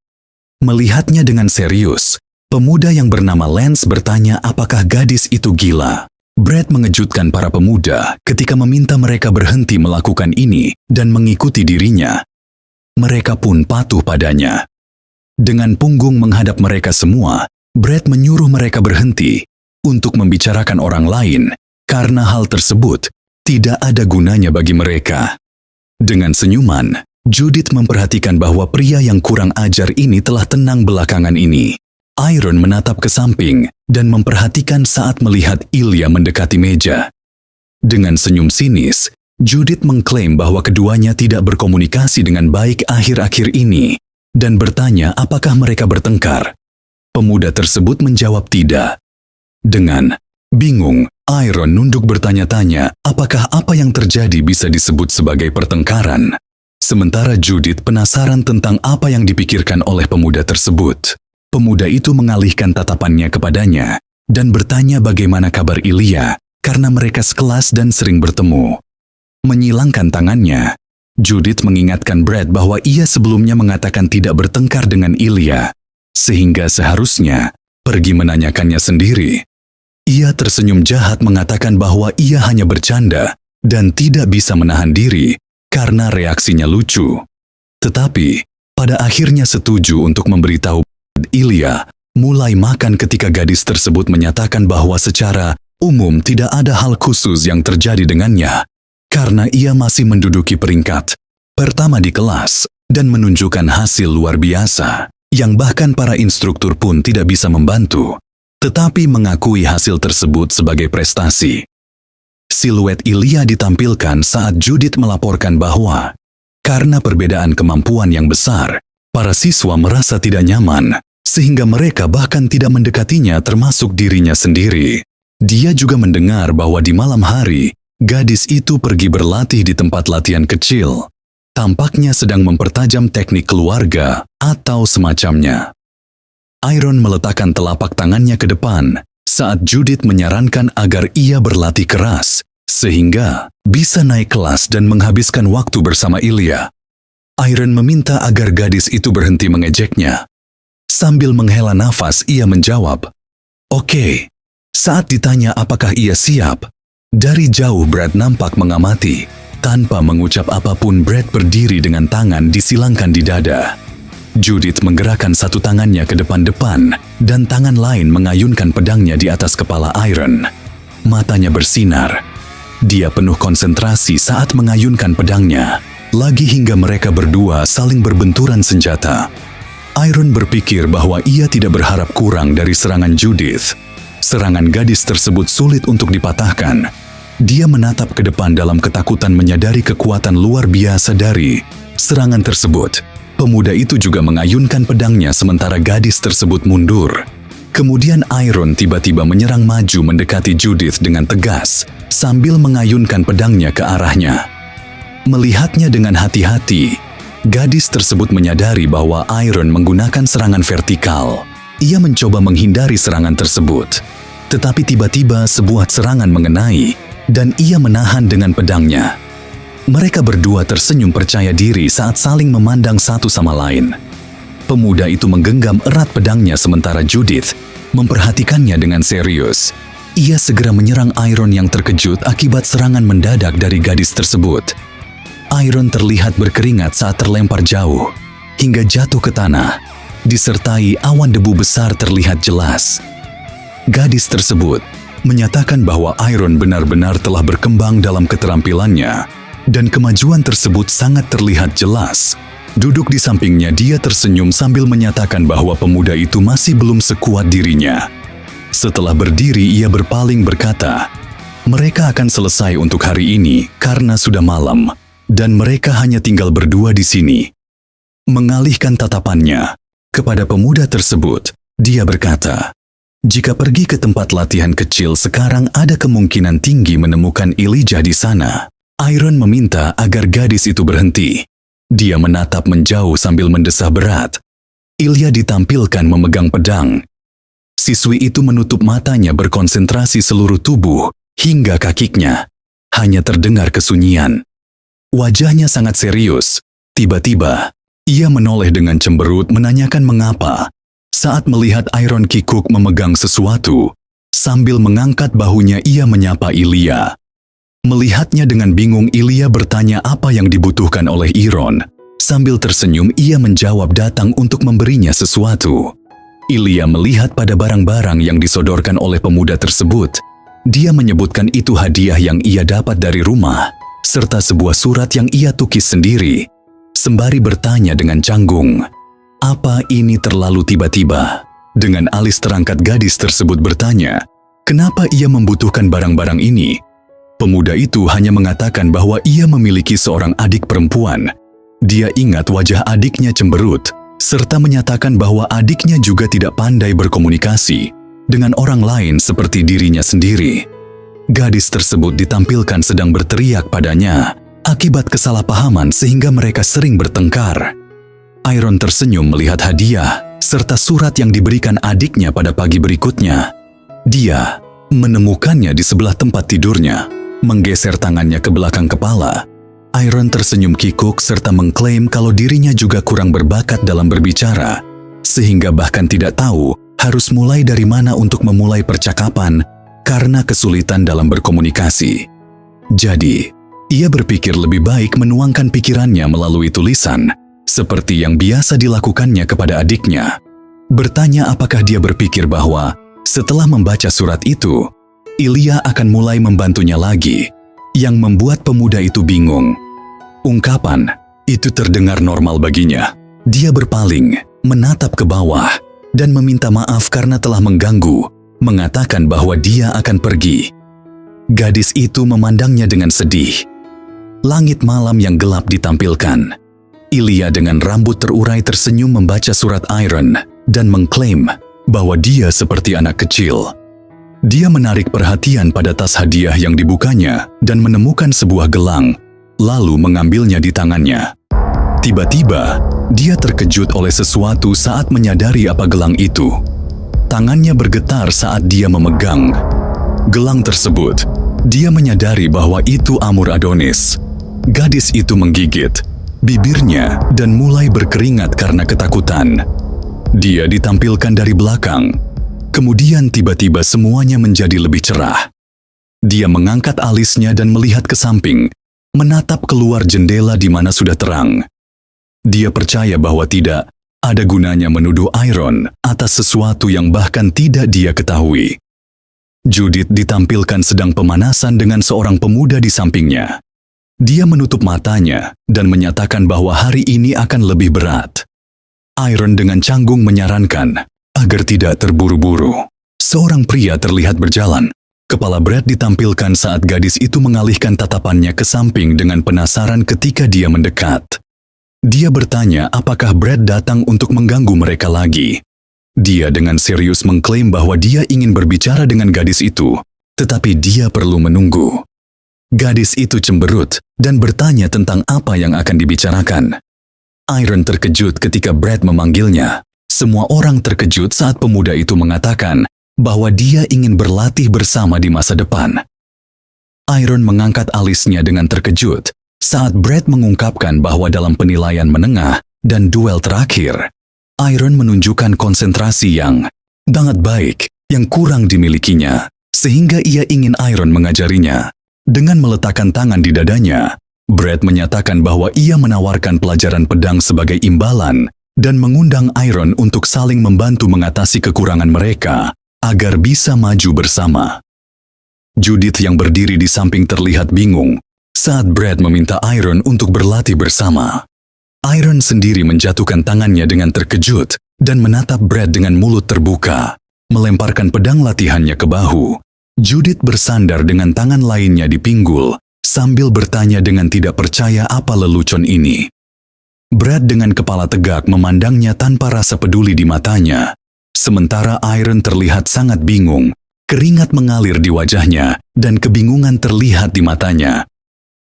Melihatnya dengan serius, pemuda yang bernama Lance bertanya apakah gadis itu gila. Brad mengejutkan para pemuda ketika meminta mereka berhenti melakukan ini dan mengikuti dirinya. Mereka pun patuh padanya. Dengan punggung menghadap mereka semua, Brad menyuruh mereka berhenti untuk membicarakan orang lain karena hal tersebut tidak ada gunanya bagi mereka. Dengan senyuman, Judith memperhatikan bahwa pria yang kurang ajar ini telah tenang belakangan ini. Iron menatap ke samping dan memperhatikan saat melihat Ilya mendekati meja. Dengan senyum sinis, Judith mengklaim bahwa keduanya tidak berkomunikasi dengan baik akhir-akhir ini dan bertanya apakah mereka bertengkar. Pemuda tersebut menjawab tidak. Dengan bingung, Iron nunduk bertanya-tanya apakah apa yang terjadi bisa disebut sebagai pertengkaran. Sementara Judith penasaran tentang apa yang dipikirkan oleh pemuda tersebut. Pemuda itu mengalihkan tatapannya kepadanya dan bertanya bagaimana kabar Ilya karena mereka sekelas dan sering bertemu. Menyilangkan tangannya, Judith mengingatkan Brad bahwa ia sebelumnya mengatakan tidak bertengkar dengan Ilya, sehingga seharusnya pergi menanyakannya sendiri. Ia tersenyum jahat mengatakan bahwa ia hanya bercanda dan tidak bisa menahan diri karena reaksinya lucu. Tetapi, pada akhirnya setuju untuk memberitahu Ilya mulai makan ketika gadis tersebut menyatakan bahwa secara umum tidak ada hal khusus yang terjadi dengannya karena ia masih menduduki peringkat pertama di kelas dan menunjukkan hasil luar biasa yang bahkan para instruktur pun tidak bisa membantu, tetapi mengakui hasil tersebut sebagai prestasi. Siluet Ilya ditampilkan saat Judith melaporkan bahwa karena perbedaan kemampuan yang besar, para siswa merasa tidak nyaman, sehingga mereka bahkan tidak mendekatinya termasuk dirinya sendiri. Dia juga mendengar bahwa di malam hari, gadis itu pergi berlatih di tempat latihan kecil. Tampaknya sedang mempertajam teknik keluarga atau semacamnya. Iron meletakkan telapak tangannya ke depan saat Judith menyarankan agar ia berlatih keras, sehingga bisa naik kelas dan menghabiskan waktu bersama Ilya. Iron meminta agar gadis itu berhenti mengejeknya. Sambil menghela nafas, ia menjawab, "Oke." Saat ditanya apakah ia siap, dari jauh Brad nampak mengamati. Tanpa mengucap apapun, Brad berdiri dengan tangan disilangkan di dada. Judith menggerakkan satu tangannya ke depan-depan dan tangan lain mengayunkan pedangnya di atas kepala Iron. Matanya bersinar. Dia penuh konsentrasi saat mengayunkan pedangnya, lagi hingga mereka berdua saling berbenturan senjata. Iron berpikir bahwa ia tidak berharap kurang dari serangan Judith. Serangan gadis tersebut sulit untuk dipatahkan. Dia menatap ke depan dalam ketakutan menyadari kekuatan luar biasa dari serangan tersebut. Pemuda itu juga mengayunkan pedangnya sementara gadis tersebut mundur. Kemudian Iron tiba-tiba menyerang maju mendekati Judith dengan tegas, sambil mengayunkan pedangnya ke arahnya. Melihatnya dengan hati-hati, gadis tersebut menyadari bahwa Iron menggunakan serangan vertikal. Ia mencoba menghindari serangan tersebut, tetapi tiba-tiba sebuah serangan mengenai, dan ia menahan dengan pedangnya. Mereka berdua tersenyum percaya diri saat saling memandang satu sama lain. Pemuda itu menggenggam erat pedangnya sementara Judith memperhatikannya dengan serius. Ia segera menyerang Iron yang terkejut akibat serangan mendadak dari gadis tersebut. Iron terlihat berkeringat saat terlempar jauh, hingga jatuh ke tanah, disertai awan debu besar terlihat jelas. Gadis tersebut menyatakan bahwa Iron benar-benar telah berkembang dalam keterampilannya, dan kemajuan tersebut sangat terlihat jelas. Duduk di sampingnya, dia tersenyum sambil menyatakan bahwa pemuda itu masih belum sekuat dirinya. Setelah berdiri, ia berpaling berkata, "Mereka akan selesai untuk hari ini karena sudah malam, dan mereka hanya tinggal berdua di sini." Mengalihkan tatapannya kepada pemuda tersebut, dia berkata, "Jika pergi ke tempat latihan kecil sekarang, ada kemungkinan tinggi menemukan Elijah di sana." Iron meminta agar gadis itu berhenti. Dia menatap menjauh sambil mendesah berat. Ilya ditampilkan memegang pedang. Siswi itu menutup matanya berkonsentrasi seluruh tubuh hingga kakinya. Hanya terdengar kesunyian. Wajahnya sangat serius. Tiba-tiba, ia menoleh dengan cemberut menanyakan mengapa. Saat melihat Iron Kikuk memegang sesuatu, sambil mengangkat bahunya ia menyapa Ilya. Melihatnya dengan bingung, Ilya bertanya apa yang dibutuhkan oleh Iron. Sambil tersenyum ia menjawab datang untuk memberinya sesuatu. Ilya melihat pada barang-barang yang disodorkan oleh pemuda tersebut. Dia menyebutkan itu hadiah yang ia dapat dari rumah, serta sebuah surat yang ia tukis sendiri. Sembari bertanya dengan canggung, "Apa ini terlalu tiba-tiba?" Dengan alis terangkat gadis tersebut bertanya, "Kenapa ia membutuhkan barang-barang ini?" Pemuda itu hanya mengatakan bahwa ia memiliki seorang adik perempuan. Dia ingat wajah adiknya cemberut, serta menyatakan bahwa adiknya juga tidak pandai berkomunikasi dengan orang lain seperti dirinya sendiri. Gadis tersebut ditampilkan sedang berteriak padanya akibat kesalahpahaman sehingga mereka sering bertengkar. Iron tersenyum melihat hadiah serta surat yang diberikan adiknya pada pagi berikutnya. Dia menemukannya di sebelah tempat tidurnya. Menggeser tangannya ke belakang kepala, Iron tersenyum kikuk serta mengklaim kalau dirinya juga kurang berbakat dalam berbicara, sehingga bahkan tidak tahu harus mulai dari mana untuk memulai percakapan karena kesulitan dalam berkomunikasi. Jadi, ia berpikir lebih baik menuangkan pikirannya melalui tulisan, seperti yang biasa dilakukannya kepada adiknya. Bertanya apakah dia berpikir bahwa setelah membaca surat itu, Ilya akan mulai membantunya lagi, yang membuat pemuda itu bingung. Ungkapan itu terdengar normal baginya. Dia berpaling, menatap ke bawah, dan meminta maaf karena telah mengganggu, mengatakan bahwa dia akan pergi. Gadis itu memandangnya dengan sedih. Langit malam yang gelap ditampilkan. Ilya dengan rambut terurai tersenyum membaca surat Iron dan mengklaim bahwa dia seperti anak kecil. Dia menarik perhatian pada tas hadiah yang dibukanya dan menemukan sebuah gelang, lalu mengambilnya di tangannya. Tiba-tiba, dia terkejut oleh sesuatu saat menyadari apa gelang itu. Tangannya bergetar saat dia memegang gelang tersebut. Dia menyadari bahwa itu Amur Adonis. Gadis itu menggigit bibirnya dan mulai berkeringat karena ketakutan. Dia ditampilkan dari belakang. Kemudian tiba-tiba semuanya menjadi lebih cerah. Dia mengangkat alisnya dan melihat ke samping, menatap keluar jendela di mana sudah terang. Dia percaya bahwa tidak ada gunanya menuduh Iron atas sesuatu yang bahkan tidak dia ketahui. Judith ditampilkan sedang pemanasan dengan seorang pemuda di sampingnya. Dia menutup matanya dan menyatakan bahwa hari ini akan lebih berat. Iron dengan canggung menyarankan agar tidak terburu-buru. Seorang pria terlihat berjalan. Kepala Brad ditampilkan saat gadis itu mengalihkan tatapannya ke samping dengan penasaran ketika dia mendekat. Dia bertanya apakah Brad datang untuk mengganggu mereka lagi. Dia dengan serius mengklaim bahwa dia ingin berbicara dengan gadis itu, tetapi dia perlu menunggu. Gadis itu cemberut dan bertanya tentang apa yang akan dibicarakan. Iron terkejut ketika Brad memanggilnya. Semua orang terkejut saat pemuda itu mengatakan bahwa dia ingin berlatih bersama di masa depan. Iron mengangkat alisnya dengan terkejut saat Brad mengungkapkan bahwa dalam penilaian menengah dan duel terakhir, Iron menunjukkan konsentrasi yang sangat baik yang kurang dimilikinya, sehingga ia ingin Iron mengajarinya. Dengan meletakkan tangan di dadanya, Brad menyatakan bahwa ia menawarkan pelajaran pedang sebagai imbalan dan mengundang Iron untuk saling membantu mengatasi kekurangan mereka agar bisa maju bersama. Judith yang berdiri di samping terlihat bingung saat Brad meminta Iron untuk berlatih bersama. Iron sendiri menjatuhkan tangannya dengan terkejut dan menatap Brad dengan mulut terbuka, melemparkan pedang latihannya ke bahu. Judith bersandar dengan tangan lainnya di pinggul sambil bertanya dengan tidak percaya apa lelucon ini. Brad dengan kepala tegak memandangnya tanpa rasa peduli di matanya. Sementara Iron terlihat sangat bingung, keringat mengalir di wajahnya dan kebingungan terlihat di matanya.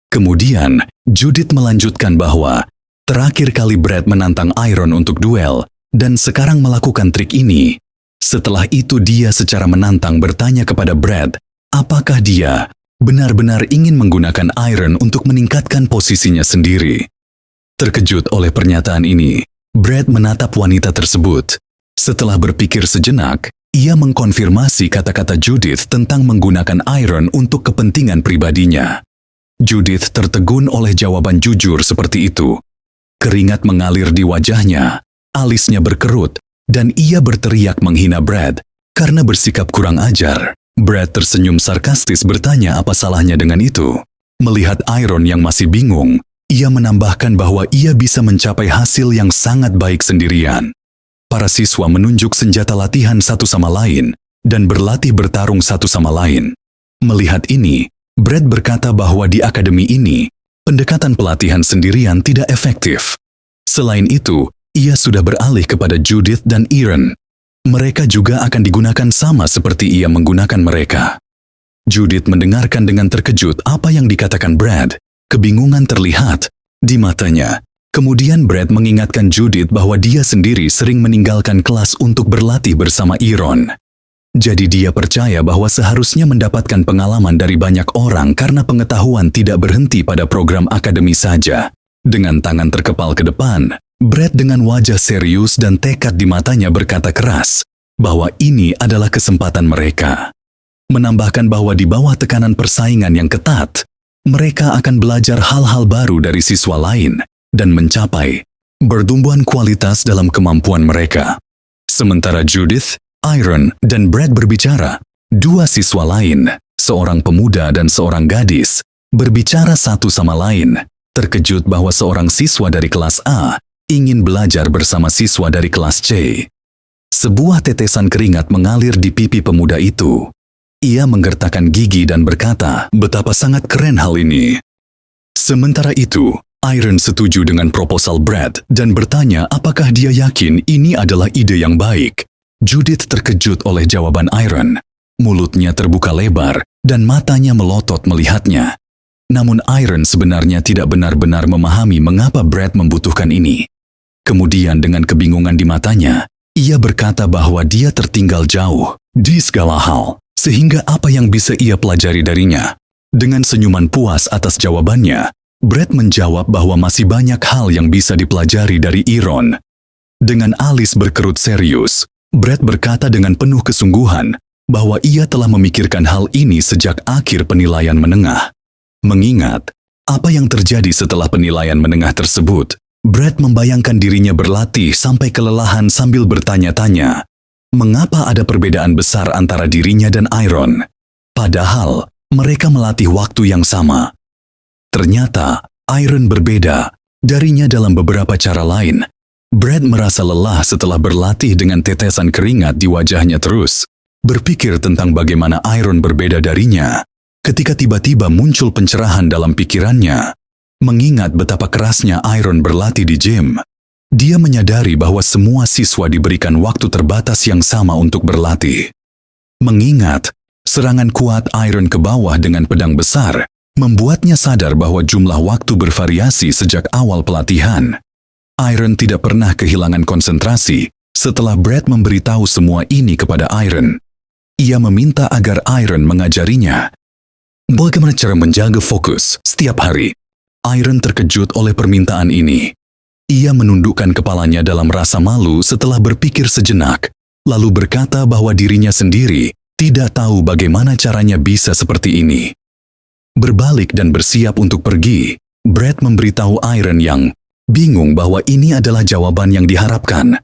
Kemudian, Judith melanjutkan bahwa terakhir kali Brad menantang Iron untuk duel dan sekarang melakukan trik ini. Setelah itu dia secara menantang bertanya kepada Brad, apakah dia benar-benar ingin menggunakan Iron untuk meningkatkan posisinya sendiri. Terkejut oleh pernyataan ini, Brad menatap wanita tersebut. Setelah berpikir sejenak, ia mengkonfirmasi kata-kata Judith tentang menggunakan Iron untuk kepentingan pribadinya. Judith tertegun oleh jawaban jujur seperti itu. Keringat mengalir di wajahnya, alisnya berkerut, dan ia berteriak menghina Brad karena bersikap kurang ajar. Brad tersenyum sarkastis bertanya apa salahnya dengan itu. Melihat Iron yang masih bingung, ia menambahkan bahwa ia bisa mencapai hasil yang sangat baik sendirian. Para siswa menunjuk senjata latihan satu sama lain dan berlatih bertarung satu sama lain. Melihat ini, Brad berkata bahwa di akademi ini, pendekatan pelatihan sendirian tidak efektif. Selain itu, ia sudah beralih kepada Judith dan Iron. Mereka juga akan digunakan sama seperti ia menggunakan mereka. Judith mendengarkan dengan terkejut apa yang dikatakan Brad. Kebingungan terlihat di matanya. Kemudian Brad mengingatkan Judith bahwa dia sendiri sering meninggalkan kelas untuk berlatih bersama Iron. Jadi dia percaya bahwa seharusnya mendapatkan pengalaman dari banyak orang karena pengetahuan tidak berhenti pada program akademi saja. Dengan tangan terkepal ke depan, Brad dengan wajah serius dan tekad di matanya berkata keras bahwa ini adalah kesempatan mereka. Menambahkan bahwa di bawah tekanan persaingan yang ketat, mereka akan belajar hal-hal baru dari siswa lain dan mencapai pertumbuhan kualitas dalam kemampuan mereka. Sementara Judith, Iron, dan Brad berbicara, dua siswa lain, seorang pemuda dan seorang gadis, berbicara satu sama lain, terkejut bahwa seorang siswa dari kelas A ingin belajar bersama siswa dari kelas C. Sebuah tetesan keringat mengalir di pipi pemuda itu. Ia menggertakkan gigi dan berkata, betapa sangat keren hal ini. Sementara itu, Iron setuju dengan proposal Brad dan bertanya apakah dia yakin ini adalah ide yang baik. Judith terkejut oleh jawaban Iron. Mulutnya terbuka lebar dan matanya melotot melihatnya. Namun Iron sebenarnya tidak benar-benar memahami mengapa Brad membutuhkan ini. Kemudian dengan kebingungan di matanya, ia berkata bahwa dia tertinggal jauh di segala hal, sehingga apa yang bisa ia pelajari darinya. Dengan senyuman puas atas jawabannya, Brad menjawab bahwa masih banyak hal yang bisa dipelajari dari Iron. Dengan alis berkerut serius, Brad berkata dengan penuh kesungguhan bahwa ia telah memikirkan hal ini sejak akhir penilaian menengah. Mengingat apa yang terjadi setelah penilaian menengah tersebut, Brad membayangkan dirinya berlatih sampai kelelahan sambil bertanya-tanya, mengapa ada perbedaan besar antara dirinya dan Iron? Padahal, mereka melatih waktu yang sama. Ternyata, Iron berbeda darinya dalam beberapa cara lain. Brad merasa lelah setelah berlatih dengan tetesan keringat di wajahnya terus. Berpikir tentang bagaimana Iron berbeda darinya, ketika tiba-tiba muncul pencerahan dalam pikirannya. Mengingat betapa kerasnya Iron berlatih di gym, dia menyadari bahwa semua siswa diberikan waktu terbatas yang sama untuk berlatih. Mengingat serangan kuat Iron ke bawah dengan pedang besar, membuatnya sadar bahwa jumlah waktu bervariasi sejak awal pelatihan. Iron tidak pernah kehilangan konsentrasi setelah Brad memberitahu semua ini kepada Iron. Ia meminta agar Iron mengajarinya bagaimana cara menjaga fokus setiap hari. Iron terkejut oleh permintaan ini. Ia menundukkan kepalanya dalam rasa malu setelah berpikir sejenak, lalu berkata bahwa dirinya sendiri tidak tahu bagaimana caranya bisa seperti ini. Berbalik dan bersiap untuk pergi, Brad memberitahu Iron yang bingung bahwa ini adalah jawaban yang diharapkan.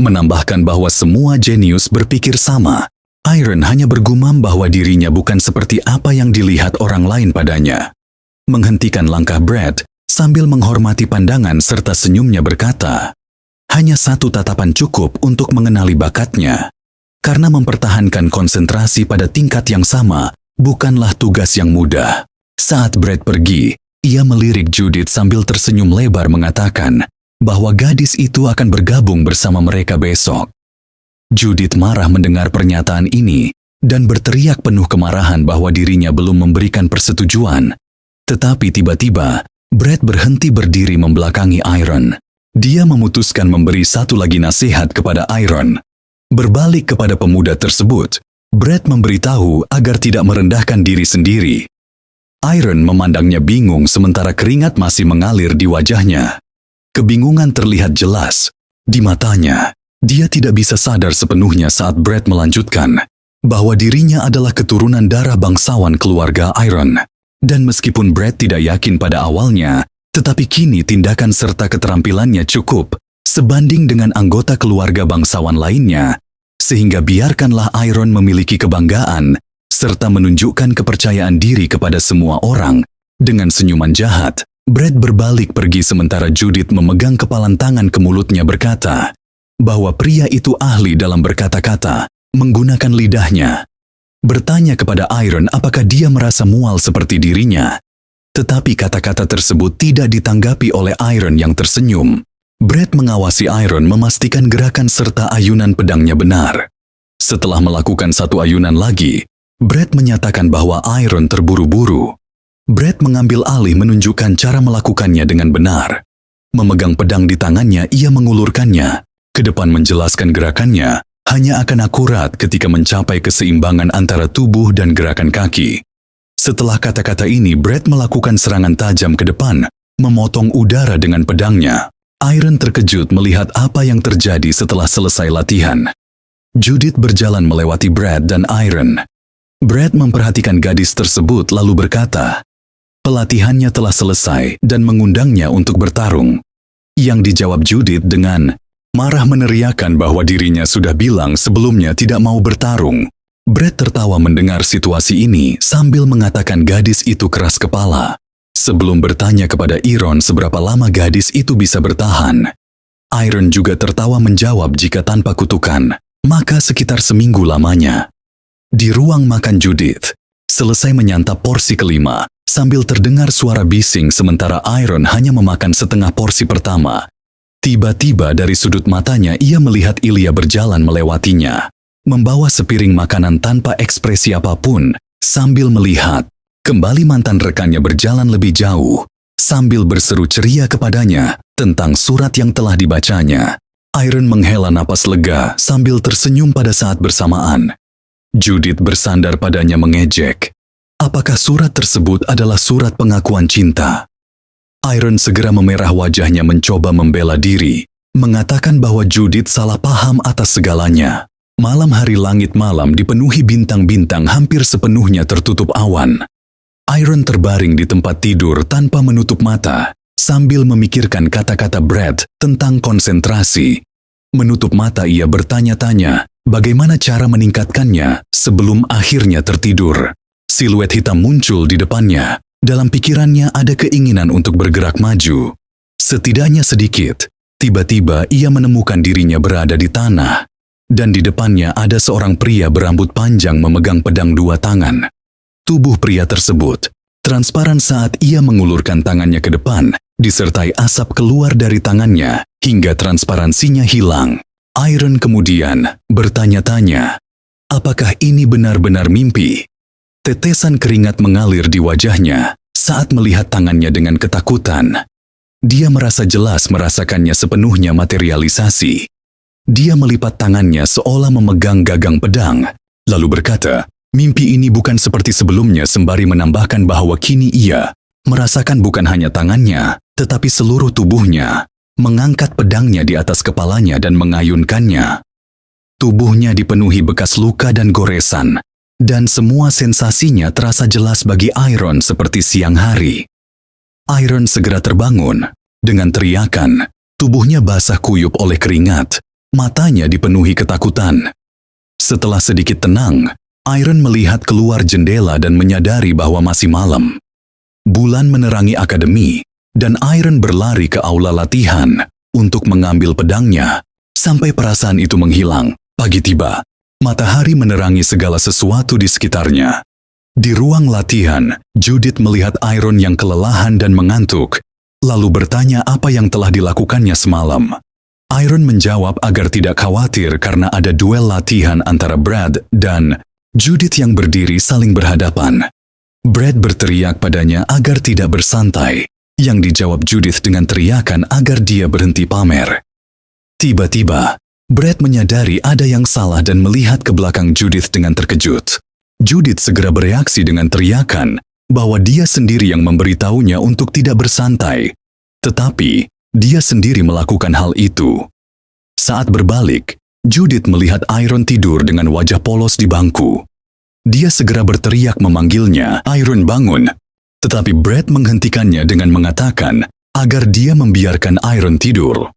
Menambahkan bahwa semua jenius berpikir sama. Iron hanya bergumam bahwa dirinya bukan seperti apa yang dilihat orang lain padanya. Menghentikan langkah Brad sambil menghormati pandangan serta senyumnya berkata, hanya satu tatapan cukup untuk mengenali bakatnya. Karena mempertahankan konsentrasi pada tingkat yang sama bukanlah tugas yang mudah. Saat Brad pergi, ia melirik Judith sambil tersenyum lebar mengatakan bahwa gadis itu akan bergabung bersama mereka besok. Judith marah mendengar pernyataan ini dan berteriak penuh kemarahan bahwa dirinya belum memberikan persetujuan. Tetapi tiba-tiba, Brad berhenti berdiri membelakangi Iron. Dia memutuskan memberi satu lagi nasihat kepada Iron. Berbalik kepada pemuda tersebut, Brad memberitahu agar tidak merendahkan diri sendiri. Iron memandangnya bingung sementara keringat masih mengalir di wajahnya. Kebingungan terlihat jelas di matanya. Dia tidak bisa sadar sepenuhnya saat Brad melanjutkan bahwa dirinya adalah keturunan darah bangsawan keluarga Iron. Dan meskipun Brad tidak yakin pada awalnya, tetapi kini tindakan serta keterampilannya cukup sebanding dengan anggota keluarga bangsawan lainnya, sehingga biarkanlah Iron memiliki kebanggaan serta menunjukkan kepercayaan diri kepada semua orang. Dengan senyuman jahat, Brad berbalik pergi sementara Judith memegang kepalan tangan ke mulutnya berkata bahwa pria itu ahli dalam berkata-kata, menggunakan lidahnya. Bertanya kepada Iron apakah dia merasa mual seperti dirinya. Tetapi kata-kata tersebut tidak ditanggapi oleh Iron yang tersenyum. Brad mengawasi Iron memastikan gerakan serta ayunan pedangnya benar. Setelah melakukan satu ayunan lagi, Brad menyatakan bahwa Iron terburu-buru. Brad mengambil alih menunjukkan cara melakukannya dengan benar. Memegang pedang di tangannya, ia mengulurkannya ke depan menjelaskan gerakannya hanya akan akurat ketika mencapai keseimbangan antara tubuh dan gerakan kaki. Setelah kata-kata ini, Brad melakukan serangan tajam ke depan, memotong udara dengan pedangnya. Iron terkejut melihat apa yang terjadi setelah selesai latihan. Judith berjalan melewati Brad dan Iron. Brad memperhatikan gadis tersebut lalu berkata, pelatihannya telah selesai dan mengundangnya untuk bertarung. Yang dijawab Judith dengan marah meneriakan bahwa dirinya sudah bilang sebelumnya tidak mau bertarung. Brad tertawa mendengar situasi ini sambil mengatakan gadis itu keras kepala. Sebelum bertanya kepada Iron seberapa lama gadis itu bisa bertahan, Iron juga tertawa menjawab jika tanpa kutukan, maka sekitar seminggu lamanya. Di ruang makan Judith, selesai menyantap porsi kelima, sambil terdengar suara bising sementara Iron hanya memakan setengah porsi pertama. Tiba-tiba dari sudut matanya ia melihat Ilya berjalan melewatinya, membawa sepiring makanan tanpa ekspresi apapun, sambil melihat kembali mantan rekannya berjalan lebih jauh, sambil berseru ceria kepadanya tentang surat yang telah dibacanya. Iron menghela napas lega sambil tersenyum pada saat bersamaan. Judith bersandar padanya mengejek. Apakah surat tersebut adalah surat pengakuan cinta? Iron segera memerah wajahnya mencoba membela diri, mengatakan bahwa Judith salah paham atas segalanya. Malam hari langit malam dipenuhi bintang-bintang hampir sepenuhnya tertutup awan. Iron terbaring di tempat tidur tanpa menutup mata, sambil memikirkan kata-kata Brad tentang konsentrasi. Menutup mata ia bertanya-tanya bagaimana cara meningkatkannya sebelum akhirnya tertidur. Siluet hitam muncul di depannya. Dalam pikirannya ada keinginan untuk bergerak maju. Setidaknya sedikit, tiba-tiba ia menemukan dirinya berada di tanah. Dan di depannya ada seorang pria berambut panjang memegang pedang dua tangan. Tubuh pria tersebut transparan saat ia mengulurkan tangannya ke depan, disertai asap keluar dari tangannya hingga transparansinya hilang. Iron kemudian bertanya-tanya, apakah ini benar-benar mimpi? Tetesan keringat mengalir di wajahnya saat melihat tangannya dengan ketakutan. Dia merasa jelas merasakannya sepenuhnya materialisasi. Dia melipat tangannya seolah memegang gagang pedang, lalu berkata, mimpi ini bukan seperti sebelumnya sembari menambahkan bahwa kini ia merasakan bukan hanya tangannya, tetapi seluruh tubuhnya, mengangkat pedangnya di atas kepalanya dan mengayunkannya. Tubuhnya dipenuhi bekas luka dan goresan, dan semua sensasinya terasa jelas bagi Iron seperti siang hari. Iron segera terbangun. Dengan teriakan, tubuhnya basah kuyup oleh keringat, matanya dipenuhi ketakutan. Setelah sedikit tenang, Iron melihat keluar jendela dan menyadari bahwa masih malam. Bulan menerangi akademi, dan Iron berlari ke aula latihan untuk mengambil pedangnya, sampai perasaan itu menghilang. Pagi tiba. Matahari menerangi segala sesuatu di sekitarnya. Di ruang latihan, Judith melihat Iron yang kelelahan dan mengantuk, lalu bertanya apa yang telah dilakukannya semalam. Iron menjawab agar tidak khawatir karena ada duel latihan antara Brad dan Judith yang berdiri saling berhadapan. Brad berteriak padanya agar tidak bersantai, yang dijawab Judith dengan teriakan agar dia berhenti pamer. Tiba-tiba, Brad menyadari ada yang salah dan melihat ke belakang Judith dengan terkejut. Judith segera bereaksi dengan teriakan bahwa dia sendiri yang memberitahunya untuk tidak bersantai. Tetapi, dia sendiri melakukan hal itu. Saat berbalik, Judith melihat Iron tidur dengan wajah polos di bangku. Dia segera berteriak memanggilnya, "Iron, bangun!" Tetapi Brad menghentikannya dengan mengatakan agar dia membiarkan Iron tidur.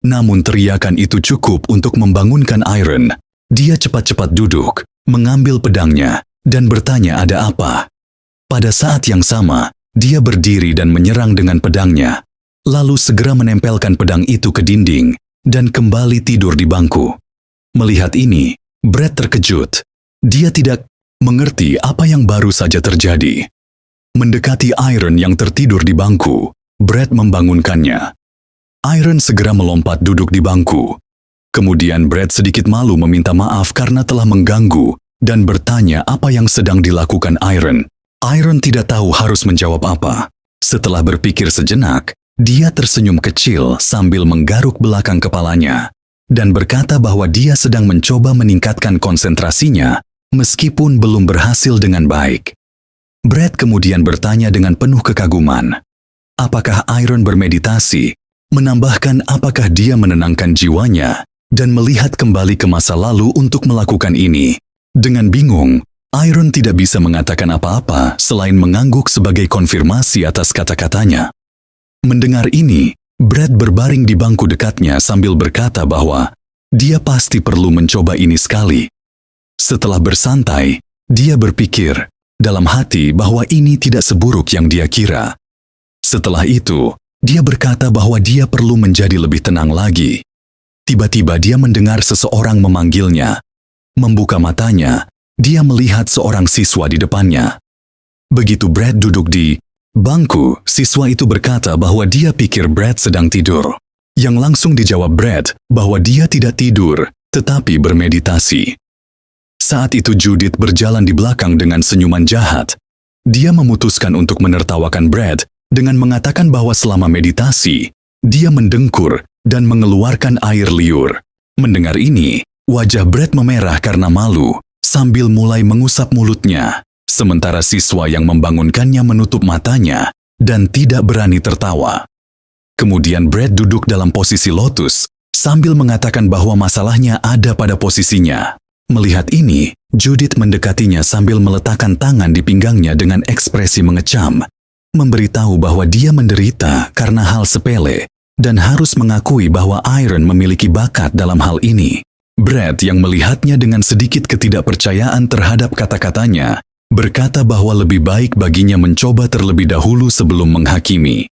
Namun teriakan itu cukup untuk membangunkan Iron. Dia cepat-cepat duduk, mengambil pedangnya, dan bertanya ada apa. Pada saat yang sama, dia berdiri dan menyerang dengan pedangnya, lalu segera menempelkan pedang itu ke dinding, dan kembali tidur di bangku. Melihat ini, Brad terkejut. Dia tidak mengerti apa yang baru saja terjadi. Mendekati Iron yang tertidur di bangku, Brad membangunkannya. Iron segera melompat duduk di bangku. Kemudian Brad sedikit malu meminta maaf karena telah mengganggu dan bertanya apa yang sedang dilakukan Iron. Iron tidak tahu harus menjawab apa. Setelah berpikir sejenak, dia tersenyum kecil sambil menggaruk belakang kepalanya dan berkata bahwa dia sedang mencoba meningkatkan konsentrasinya meskipun belum berhasil dengan baik. Brad kemudian bertanya dengan penuh kekaguman, apakah Iron bermeditasi? Menambahkan apakah dia menenangkan jiwanya dan melihat kembali ke masa lalu untuk melakukan ini. Dengan bingung, Iron tidak bisa mengatakan apa-apa selain mengangguk sebagai konfirmasi atas kata-katanya. Mendengar ini, Brad berbaring di bangku dekatnya sambil berkata bahwa dia pasti perlu mencoba ini sekali. Setelah bersantai, dia berpikir dalam hati bahwa ini tidak seburuk yang dia kira. Setelah itu, dia berkata bahwa dia perlu menjadi lebih tenang lagi. Tiba-tiba dia mendengar seseorang memanggilnya. Membuka matanya, dia melihat seorang siswa di depannya. Begitu Brad duduk di bangku, siswa itu berkata bahwa dia pikir Brad sedang tidur. Yang langsung dijawab Brad bahwa dia tidak tidur, tetapi bermeditasi. Saat itu Judith berjalan di belakang dengan senyuman jahat. Dia memutuskan untuk menertawakan Brad dengan mengatakan bahwa selama meditasi, dia mendengkur dan mengeluarkan air liur. Mendengar ini, wajah Brad memerah karena malu, sambil mulai mengusap mulutnya, sementara siswa yang membangunkannya menutup matanya dan tidak berani tertawa. Kemudian Brad duduk dalam posisi lotus, sambil mengatakan bahwa masalahnya ada pada posisinya. Melihat ini, Judith mendekatinya sambil meletakkan tangan di pinggangnya dengan ekspresi mengecam, memberitahu bahwa dia menderita karena hal sepele dan harus mengakui bahwa Iron memiliki bakat dalam hal ini. Brad yang melihatnya dengan sedikit ketidakpercayaan terhadap kata-katanya, berkata bahwa lebih baik baginya mencoba terlebih dahulu sebelum menghakimi.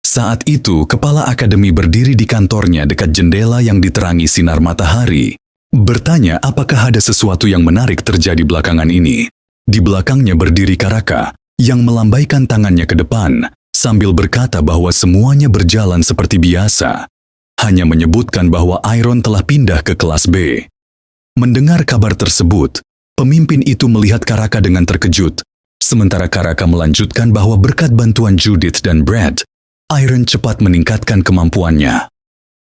Saat itu, kepala akademi berdiri di kantornya dekat jendela yang diterangi sinar matahari, bertanya apakah ada sesuatu yang menarik terjadi belakangan ini. Di belakangnya berdiri Karaka, yang melambaikan tangannya ke depan, sambil berkata bahwa semuanya berjalan seperti biasa. Hanya menyebutkan bahwa Iron telah pindah ke kelas B. Mendengar kabar tersebut, pemimpin itu melihat Karaka dengan terkejut. Sementara Karaka melanjutkan bahwa berkat bantuan Judith dan Brad, Iron cepat meningkatkan kemampuannya.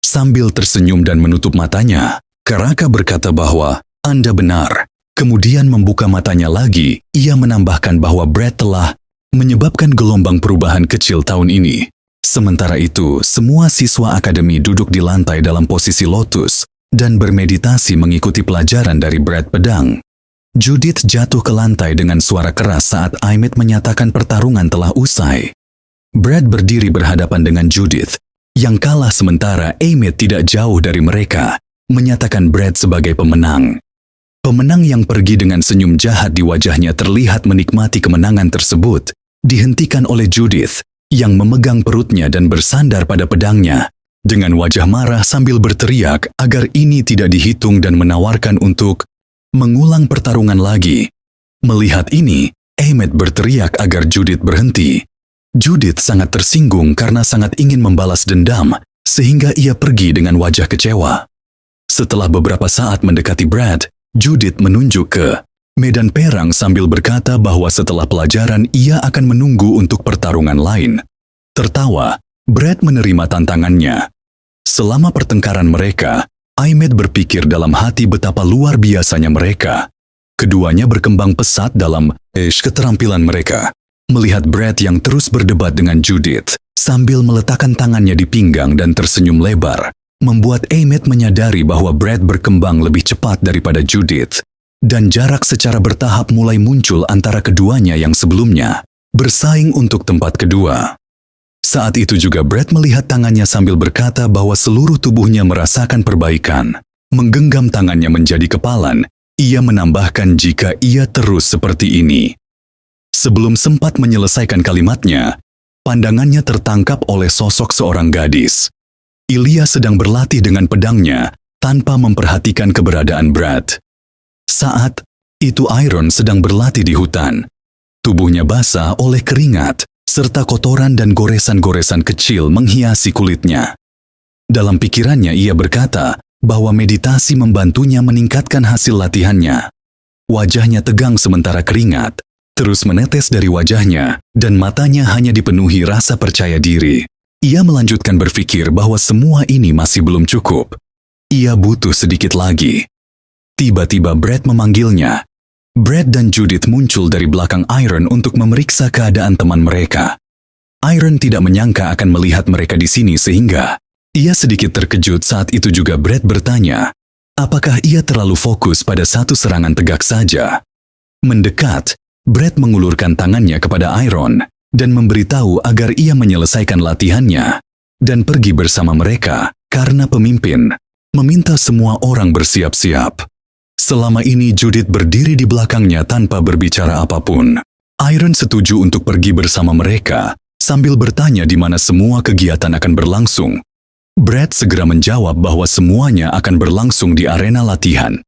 Sambil tersenyum dan menutup matanya, Karaka berkata bahwa, "Anda benar." Kemudian membuka matanya lagi, ia menambahkan bahwa Brad telah menyebabkan gelombang perubahan kecil tahun ini. Sementara itu, semua siswa akademi duduk di lantai dalam posisi lotus dan bermeditasi mengikuti pelajaran dari Brad pedang. Judith jatuh ke lantai dengan suara keras saat Aimet menyatakan pertarungan telah usai. Brad berdiri berhadapan dengan Judith, yang kalah sementara Aimet tidak jauh dari mereka, menyatakan Brad sebagai pemenang. Pemenang yang pergi dengan senyum jahat di wajahnya terlihat menikmati kemenangan tersebut, dihentikan oleh Judith, yang memegang perutnya dan bersandar pada pedangnya, dengan wajah marah sambil berteriak agar ini tidak dihitung dan menawarkan untuk mengulang pertarungan lagi. Melihat ini, Aimet berteriak agar Judith berhenti. Judith sangat tersinggung karena sangat ingin membalas dendam, sehingga ia pergi dengan wajah kecewa. Setelah beberapa saat mendekati Brad, Judith menunjuk ke medan perang sambil berkata bahwa setelah pelajaran ia akan menunggu untuk pertarungan lain. Tertawa, Brad menerima tantangannya. Selama pertengkaran mereka, Aymed berpikir dalam hati betapa luar biasanya mereka. Keduanya berkembang pesat dalam keterampilan mereka. Melihat Brad yang terus berdebat dengan Judith, sambil meletakkan tangannya di pinggang dan tersenyum lebar, membuat Aymed menyadari bahwa Brad berkembang lebih cepat daripada Judith, dan jarak secara bertahap mulai muncul antara keduanya yang sebelumnya bersaing untuk tempat kedua. Saat itu juga Brad melihat tangannya sambil berkata bahwa seluruh tubuhnya merasakan perbaikan. Menggenggam tangannya menjadi kepalan, ia menambahkan jika ia terus seperti ini. Sebelum sempat menyelesaikan kalimatnya, pandangannya tertangkap oleh sosok seorang gadis. Ilya sedang berlatih dengan pedangnya tanpa memperhatikan keberadaan Brad. Saat itu Iron sedang berlatih di hutan. Tubuhnya basah oleh keringat, serta kotoran dan goresan-goresan kecil menghiasi kulitnya. Dalam pikirannya ia berkata bahwa meditasi membantunya meningkatkan hasil latihannya. Wajahnya tegang sementara keringat terus menetes dari wajahnya dan matanya hanya dipenuhi rasa percaya diri. Ia melanjutkan berpikir bahwa semua ini masih belum cukup. Ia butuh sedikit lagi. Tiba-tiba Brad memanggilnya. Brad dan Judith muncul dari belakang Iron untuk memeriksa keadaan teman mereka. Iron tidak menyangka akan melihat mereka di sini sehingga ia sedikit terkejut. Saat itu juga Brad bertanya, apakah ia terlalu fokus pada satu serangan tegak saja? Mendekat, Brad mengulurkan tangannya kepada Iron dan memberitahu agar ia menyelesaikan latihannya dan pergi bersama mereka karena pemimpin meminta semua orang bersiap-siap. Selama ini Judith berdiri di belakangnya tanpa berbicara apapun. Iron setuju untuk pergi bersama mereka sambil bertanya di mana semua kegiatan akan berlangsung. Brad segera menjawab bahwa semuanya akan berlangsung di arena latihan.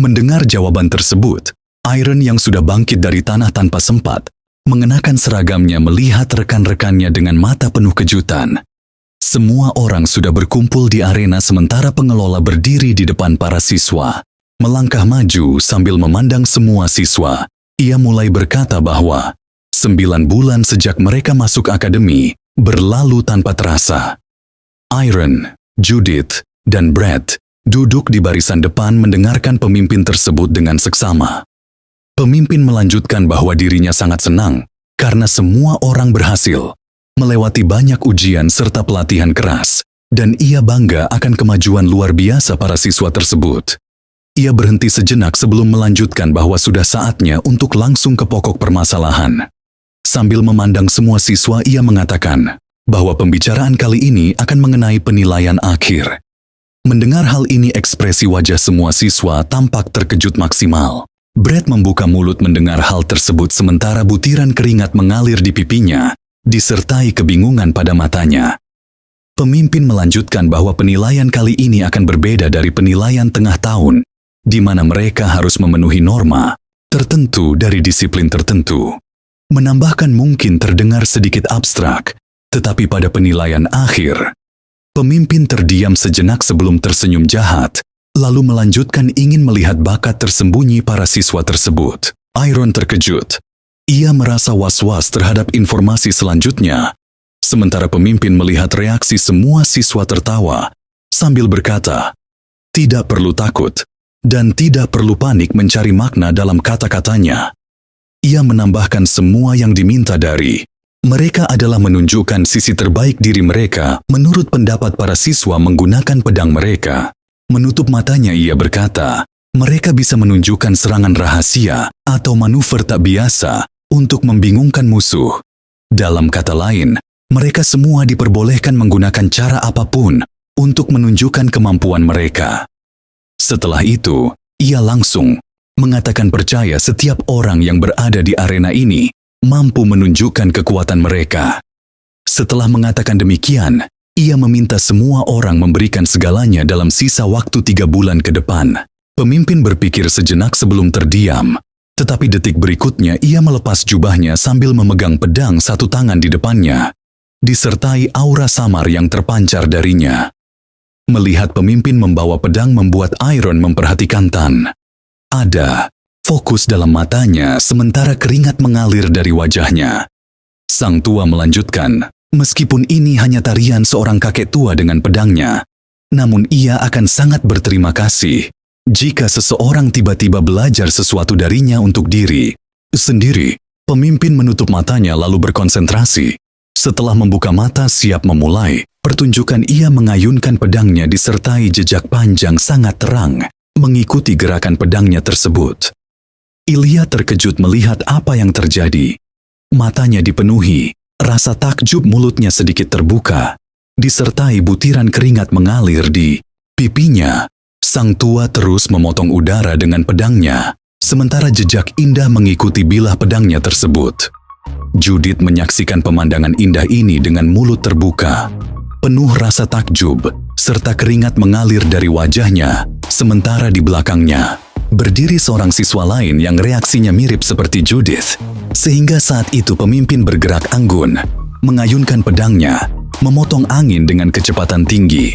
Mendengar jawaban tersebut, Iron yang sudah bangkit dari tanah tanpa sempat mengenakan seragamnya melihat rekan-rekannya dengan mata penuh kejutan. Semua orang sudah berkumpul di arena sementara pengelola berdiri di depan para siswa. Melangkah maju sambil memandang semua siswa, ia mulai berkata bahwa 9 bulan sejak mereka masuk akademi berlalu tanpa terasa. Iron, Judith, dan Brad duduk di barisan depan mendengarkan pemimpin tersebut dengan seksama. Pemimpin melanjutkan bahwa dirinya sangat senang karena semua orang berhasil melewati banyak ujian serta pelatihan keras, dan ia bangga akan kemajuan luar biasa para siswa tersebut. Ia berhenti sejenak sebelum melanjutkan bahwa sudah saatnya untuk langsung ke pokok permasalahan. Sambil memandang semua siswa, ia mengatakan bahwa pembicaraan kali ini akan mengenai penilaian akhir. Mendengar hal ini, ekspresi wajah semua siswa tampak terkejut maksimal. Brad membuka mulut mendengar hal tersebut sementara butiran keringat mengalir di pipinya, disertai kebingungan pada matanya. Pemimpin melanjutkan bahwa penilaian kali ini akan berbeda dari penilaian tengah tahun, di mana mereka harus memenuhi norma tertentu dari disiplin tertentu. Menambahkan mungkin terdengar sedikit abstrak, tetapi pada penilaian akhir, pemimpin terdiam sejenak sebelum tersenyum jahat, lalu melanjutkan ingin melihat bakat tersembunyi para siswa tersebut. Iron terkejut. Ia merasa was-was terhadap informasi selanjutnya, sementara pemimpin melihat reaksi semua siswa tertawa, sambil berkata, tidak perlu takut, dan tidak perlu panik mencari makna dalam kata-katanya. Ia menambahkan semua yang diminta dari mereka adalah menunjukkan sisi terbaik diri mereka menurut pendapat para siswa menggunakan pedang mereka. Menutup matanya ia berkata, mereka bisa menunjukkan serangan rahasia atau manuver tak biasa untuk membingungkan musuh. Dalam kata lain, mereka semua diperbolehkan menggunakan cara apapun untuk menunjukkan kemampuan mereka. Setelah itu, ia langsung mengatakan percaya setiap orang yang berada di arena ini mampu menunjukkan kekuatan mereka. Setelah mengatakan demikian, ia meminta semua orang memberikan segalanya dalam sisa waktu 3 bulan ke depan. Pemimpin berpikir sejenak sebelum terdiam, tetapi detik berikutnya ia melepas jubahnya sambil memegang pedang satu tangan di depannya, disertai aura samar yang terpancar darinya. Melihat pemimpin membawa pedang membuat Iron memperhatikan Tan. Ada fokus dalam matanya sementara keringat mengalir dari wajahnya. Sang tua melanjutkan, meskipun ini hanya tarian seorang kakek tua dengan pedangnya, namun ia akan sangat berterima kasih jika seseorang tiba-tiba belajar sesuatu darinya untuk diri sendiri. Pemimpin menutup matanya lalu berkonsentrasi. Setelah membuka mata siap memulai pertunjukan, ia mengayunkan pedangnya disertai jejak panjang sangat terang mengikuti gerakan pedangnya tersebut. Ilya terkejut melihat apa yang terjadi. Matanya dipenuhi rasa takjub, mulutnya sedikit terbuka, disertai butiran keringat mengalir di pipinya. Sang tua terus memotong udara dengan pedangnya, sementara jejak indah mengikuti bilah pedangnya tersebut. Judith menyaksikan pemandangan indah ini dengan mulut terbuka, penuh rasa takjub, serta keringat mengalir dari wajahnya. Sementara di belakangnya berdiri seorang siswa lain yang reaksinya mirip seperti Judith. Sehingga saat itu pemimpin bergerak anggun, mengayunkan pedangnya, memotong angin dengan kecepatan tinggi,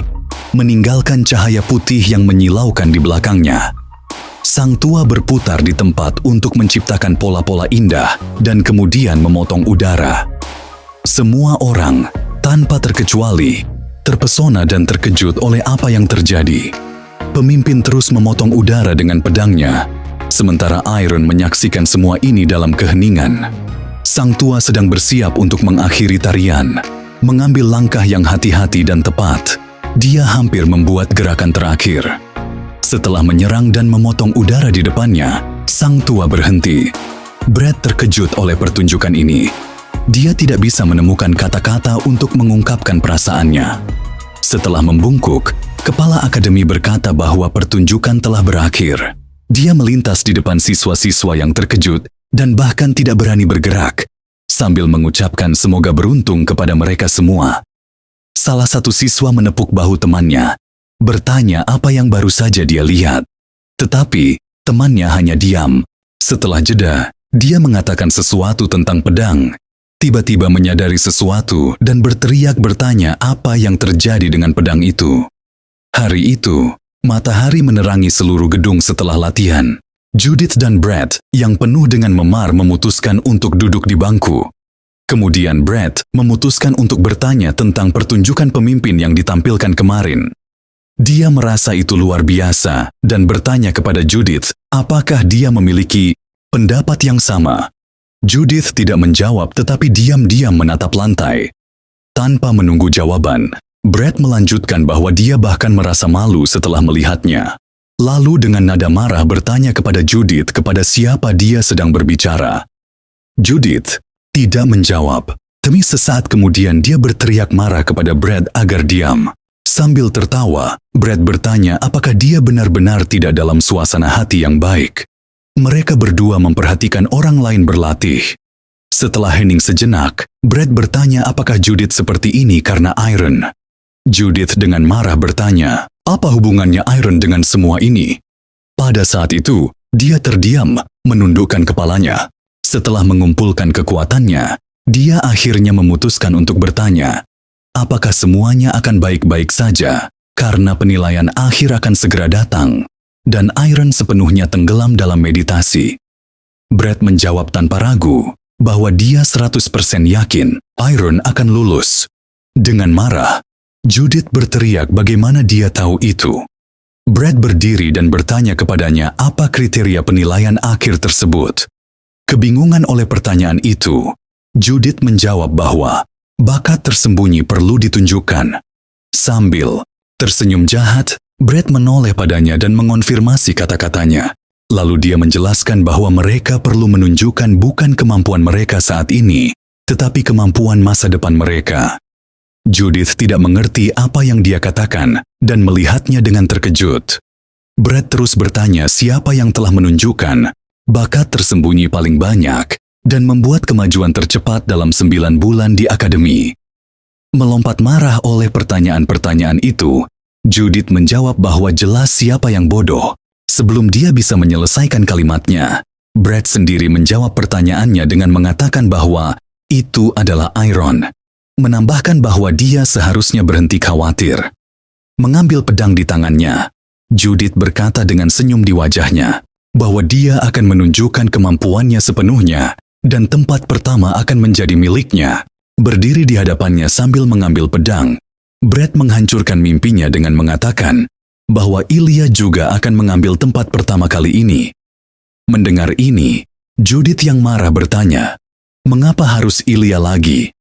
meninggalkan cahaya putih yang menyilaukan di belakangnya. Sang tua berputar di tempat untuk menciptakan pola-pola indah dan kemudian memotong udara. Semua orang, tanpa terkecuali, terpesona dan terkejut oleh apa yang terjadi. Pemimpin terus memotong udara dengan pedangnya, sementara Iron menyaksikan semua ini dalam keheningan. Sang tua sedang bersiap untuk mengakhiri tarian, mengambil langkah yang hati-hati dan tepat. Dia hampir membuat gerakan terakhir. Setelah menyerang dan memotong udara di depannya, sang tua berhenti. Brad terkejut oleh pertunjukan ini. Dia tidak bisa menemukan kata-kata untuk mengungkapkan perasaannya. Setelah membungkuk, kepala akademi berkata bahwa pertunjukan telah berakhir. Dia melintas di depan siswa-siswa yang terkejut dan bahkan tidak berani bergerak, sambil mengucapkan semoga beruntung kepada mereka semua. Salah satu siswa menepuk bahu temannya, bertanya apa yang baru saja dia lihat. Tetapi, temannya hanya diam. Setelah jeda, dia mengatakan sesuatu tentang pedang. Tiba-tiba menyadari sesuatu dan berteriak bertanya apa yang terjadi dengan pedang itu. Hari itu, matahari menerangi seluruh gedung setelah latihan. Judith dan Brad yang penuh dengan memar memutuskan untuk duduk di bangku. Kemudian Brad memutuskan untuk bertanya tentang pertunjukan pemimpin yang ditampilkan kemarin. Dia merasa itu luar biasa dan bertanya kepada Judith apakah dia memiliki pendapat yang sama. Judith tidak menjawab tetapi diam-diam menatap lantai. Tanpa menunggu jawaban, Brad melanjutkan bahwa dia bahkan merasa malu setelah melihatnya. Lalu dengan nada marah bertanya kepada Judith kepada siapa dia sedang berbicara. Judith tidak menjawab, tapi sesaat kemudian dia berteriak marah kepada Brad agar diam. Sambil tertawa, Brad bertanya apakah dia benar-benar tidak dalam suasana hati yang baik. Mereka berdua memperhatikan orang lain berlatih. Setelah hening sejenak, Brad bertanya apakah Judith seperti ini karena Iron. Judith dengan marah bertanya, apa hubungannya Iron dengan semua ini? Pada saat itu, dia terdiam, menundukkan kepalanya. Setelah mengumpulkan kekuatannya, dia akhirnya memutuskan untuk bertanya, apakah semuanya akan baik-baik saja, karena penilaian akhir akan segera datang. Dan Iron sepenuhnya tenggelam dalam meditasi. Brad menjawab tanpa ragu bahwa dia 100% yakin Iron akan lulus. Dengan marah, Judith berteriak bagaimana dia tahu itu. Brad berdiri dan bertanya kepadanya apa kriteria penilaian akhir tersebut. Kebingungan oleh pertanyaan itu, Judith menjawab bahwa bakat tersembunyi perlu ditunjukkan. Sambil tersenyum jahat, Brad menoleh padanya dan mengonfirmasi kata-katanya. Lalu dia menjelaskan bahwa mereka perlu menunjukkan bukan kemampuan mereka saat ini, tetapi kemampuan masa depan mereka. Judith tidak mengerti apa yang dia katakan dan melihatnya dengan terkejut. Brad terus bertanya siapa yang telah menunjukkan bakat tersembunyi paling banyak dan membuat kemajuan tercepat dalam 9 bulan di akademi. Melompat marah oleh pertanyaan-pertanyaan itu, Judith menjawab bahwa jelas siapa yang bodoh. Sebelum dia bisa menyelesaikan kalimatnya, Brad sendiri menjawab pertanyaannya dengan mengatakan bahwa itu adalah Iron. Menambahkan bahwa dia seharusnya berhenti khawatir. Mengambil pedang di tangannya, Judith berkata dengan senyum di wajahnya bahwa dia akan menunjukkan kemampuannya sepenuhnya dan tempat pertama akan menjadi miliknya. Berdiri di hadapannya sambil mengambil pedang, Brad menghancurkan mimpinya dengan mengatakan bahwa Ilya juga akan mengambil tempat pertama kali ini. Mendengar ini, Judith yang marah bertanya, "Mengapa harus Ilya lagi?"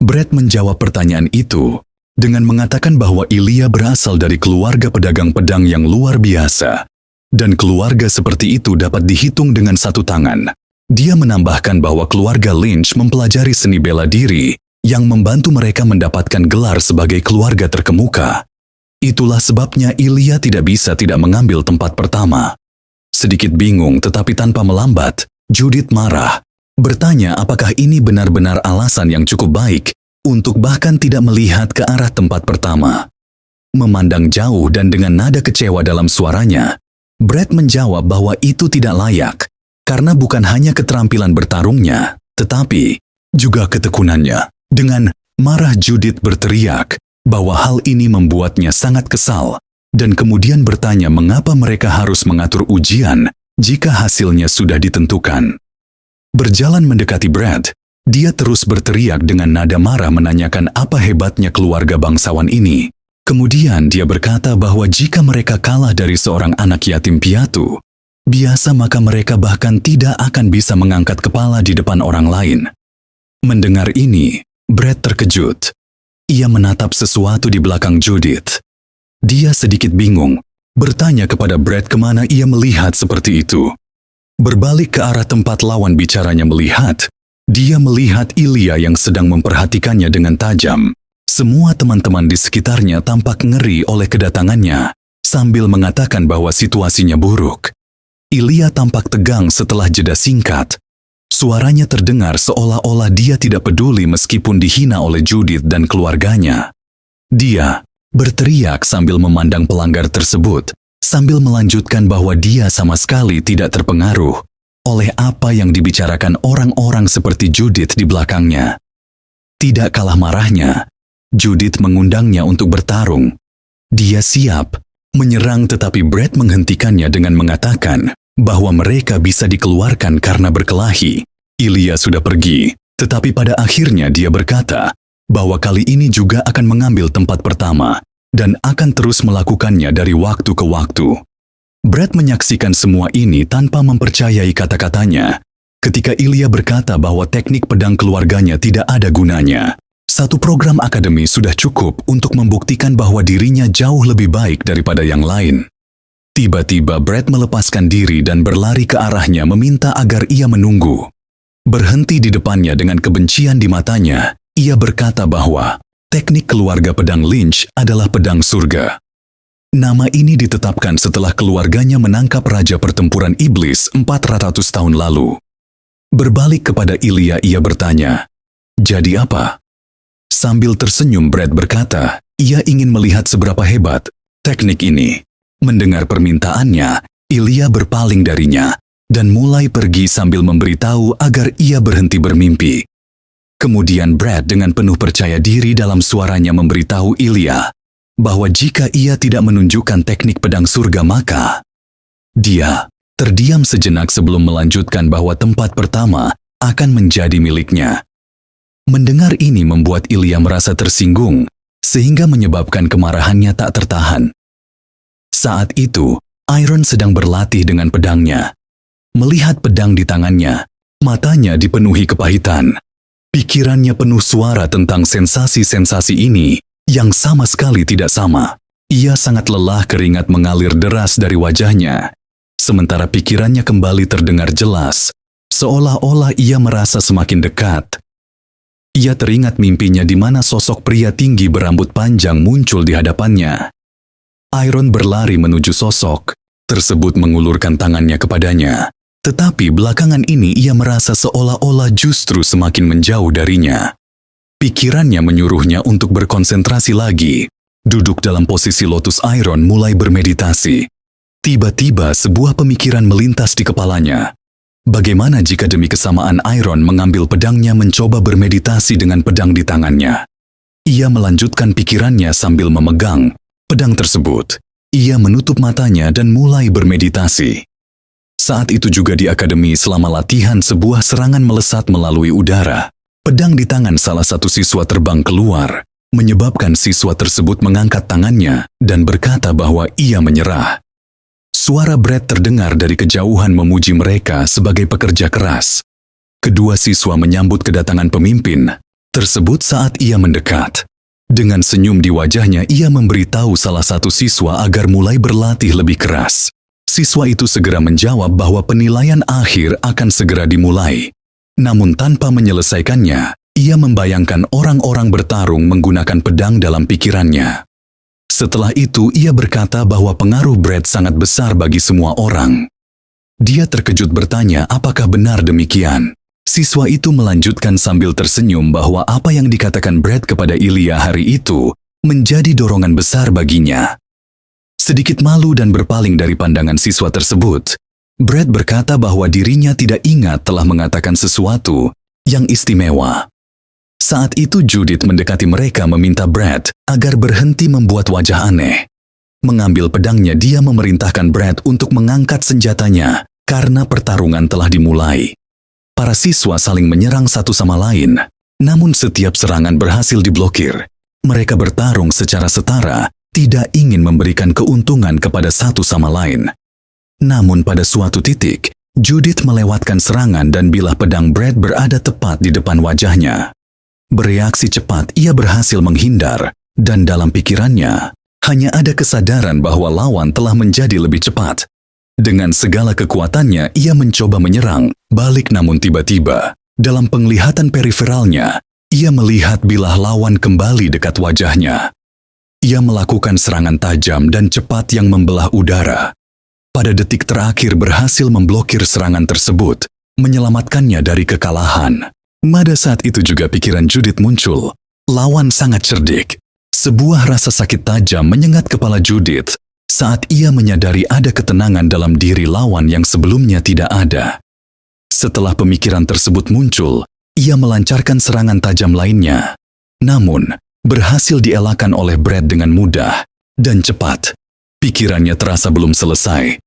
Brad menjawab pertanyaan itu dengan mengatakan bahwa Ilya berasal dari keluarga pedagang pedang yang luar biasa, dan keluarga seperti itu dapat dihitung dengan satu tangan. Dia menambahkan bahwa keluarga Lynch mempelajari seni bela diri yang membantu mereka mendapatkan gelar sebagai keluarga terkemuka. Itulah sebabnya Ilya tidak bisa tidak mengambil tempat pertama. Sedikit bingung tetapi tanpa melambat, Judith marah, bertanya apakah ini benar-benar alasan yang cukup baik untuk bahkan tidak melihat ke arah tempat pertama. Memandang jauh dan dengan nada kecewa dalam suaranya, Brad menjawab bahwa itu tidak layak, karena bukan hanya keterampilan bertarungnya, tetapi juga ketekunannya. Dengan marah Judith berteriak bahwa hal ini membuatnya sangat kesal, dan kemudian bertanya mengapa mereka harus mengatur ujian jika hasilnya sudah ditentukan. Berjalan mendekati Brad, dia terus berteriak dengan nada marah menanyakan apa hebatnya keluarga bangsawan ini. Kemudian dia berkata bahwa jika mereka kalah dari seorang anak yatim piatu, biasa maka mereka bahkan tidak akan bisa mengangkat kepala di depan orang lain. Mendengar ini, Brad terkejut. Ia menatap sesuatu di belakang Judith. Dia sedikit bingung, bertanya kepada Brad kemana ia melihat seperti itu. Berbalik ke arah tempat lawan bicaranya melihat, dia melihat Ilya yang sedang memperhatikannya dengan tajam. Semua teman-teman di sekitarnya tampak ngeri oleh kedatangannya, sambil mengatakan bahwa situasinya buruk. Ilya tampak tegang setelah jeda singkat. Suaranya terdengar seolah-olah dia tidak peduli meskipun dihina oleh Judith dan keluarganya. Dia berteriak sambil memandang pelanggar tersebut, sambil melanjutkan bahwa dia sama sekali tidak terpengaruh oleh apa yang dibicarakan orang-orang seperti Judith di belakangnya. Tidak kalah marahnya, Judith mengundangnya untuk bertarung. Dia siap menyerang tetapi Brad menghentikannya dengan mengatakan bahwa mereka bisa dikeluarkan karena berkelahi. Ilya sudah pergi, tetapi pada akhirnya dia berkata bahwa kali ini juga akan mengambil tempat pertama dan akan terus melakukannya dari waktu ke waktu. Brad menyaksikan semua ini tanpa mempercayai kata-katanya. Ketika Ilya berkata bahwa teknik pedang keluarganya tidak ada gunanya, satu program akademi sudah cukup untuk membuktikan bahwa dirinya jauh lebih baik daripada yang lain. Tiba-tiba Brad melepaskan diri dan berlari ke arahnya meminta agar ia menunggu. Berhenti di depannya dengan kebencian di matanya, ia berkata bahwa teknik keluarga pedang Lynch adalah pedang surga. Nama ini ditetapkan setelah keluarganya menangkap Raja Pertempuran Iblis 400 tahun lalu. Berbalik kepada Ilya ia bertanya, "Jadi apa?" Sambil tersenyum Brad berkata, ia ingin melihat seberapa hebat teknik ini. Mendengar permintaannya, Ilya berpaling darinya dan mulai pergi sambil memberitahu agar ia berhenti bermimpi. Kemudian Brad dengan penuh percaya diri dalam suaranya memberitahu Ilya bahwa jika ia tidak menunjukkan teknik pedang surga maka dia terdiam sejenak sebelum melanjutkan bahwa tempat pertama akan menjadi miliknya. Mendengar ini membuat Ilya merasa tersinggung, sehingga menyebabkan kemarahannya tak tertahan. Saat itu, Iron sedang berlatih dengan pedangnya. Melihat pedang di tangannya, matanya dipenuhi kepahitan. Pikirannya penuh suara tentang sensasi-sensasi ini yang sama sekali tidak sama. Ia sangat lelah, keringat mengalir deras dari wajahnya. Sementara pikirannya kembali terdengar jelas, seolah-olah ia merasa semakin dekat. Ia teringat mimpinya di mana sosok pria tinggi berambut panjang muncul di hadapannya. Iron berlari menuju sosok tersebut mengulurkan tangannya kepadanya. Tetapi belakangan ini ia merasa seolah-olah justru semakin menjauh darinya. Pikirannya menyuruhnya untuk berkonsentrasi lagi. Duduk dalam posisi lotus Iron mulai bermeditasi. Tiba-tiba sebuah pemikiran melintas di kepalanya. Bagaimana jika demi kesamaan Iron mengambil pedangnya mencoba bermeditasi dengan pedang di tangannya? Ia melanjutkan pikirannya sambil memegang pedang tersebut. Ia menutup matanya dan mulai bermeditasi. Saat itu juga di akademi selama latihan sebuah serangan melesat melalui udara. Pedang di tangan salah satu siswa terbang keluar menyebabkan siswa tersebut mengangkat tangannya dan berkata bahwa ia menyerah. Suara Brad terdengar dari kejauhan memuji mereka sebagai pekerja keras. Kedua siswa menyambut kedatangan pemimpin tersebut saat ia mendekat. Dengan senyum di wajahnya, ia memberitahu salah satu siswa agar mulai berlatih lebih keras. Siswa itu segera menjawab bahwa penilaian akhir akan segera dimulai. Namun tanpa menyelesaikannya, ia membayangkan orang-orang bertarung menggunakan pedang dalam pikirannya. Setelah itu, ia berkata bahwa pengaruh Brad sangat besar bagi semua orang. Dia terkejut bertanya apakah benar demikian. Siswa itu melanjutkan sambil tersenyum bahwa apa yang dikatakan Brad kepada Ilya hari itu menjadi dorongan besar baginya. Sedikit malu dan berpaling dari pandangan siswa tersebut, Brad berkata bahwa dirinya tidak ingat telah mengatakan sesuatu yang istimewa. Saat itu Judith mendekati mereka meminta Brad agar berhenti membuat wajah aneh. Mengambil pedangnya, dia memerintahkan Brad untuk mengangkat senjatanya karena pertarungan telah dimulai. Para siswa saling menyerang satu sama lain, namun setiap serangan berhasil diblokir. Mereka bertarung secara setara, tidak ingin memberikan keuntungan kepada satu sama lain. Namun pada suatu titik, Judith melewatkan serangan dan bilah pedang Brad berada tepat di depan wajahnya. Bereaksi cepat, ia berhasil menghindar, dan dalam pikirannya, hanya ada kesadaran bahwa lawan telah menjadi lebih cepat. Dengan segala kekuatannya, ia mencoba menyerang balik, namun tiba-tiba, dalam penglihatan periferalnya, ia melihat bilah lawan kembali dekat wajahnya. Ia melakukan serangan tajam dan cepat yang membelah udara. Pada detik terakhir berhasil memblokir serangan tersebut, menyelamatkannya dari kekalahan. Pada saat itu juga pikiran Judith muncul. Lawan sangat cerdik. Sebuah rasa sakit tajam menyengat kepala Judith saat ia menyadari ada ketenangan dalam diri lawan yang sebelumnya tidak ada. Setelah pemikiran tersebut muncul, ia melancarkan serangan tajam lainnya. Namun, berhasil dielakkan oleh Brad dengan mudah dan cepat. Pikirannya terasa belum selesai.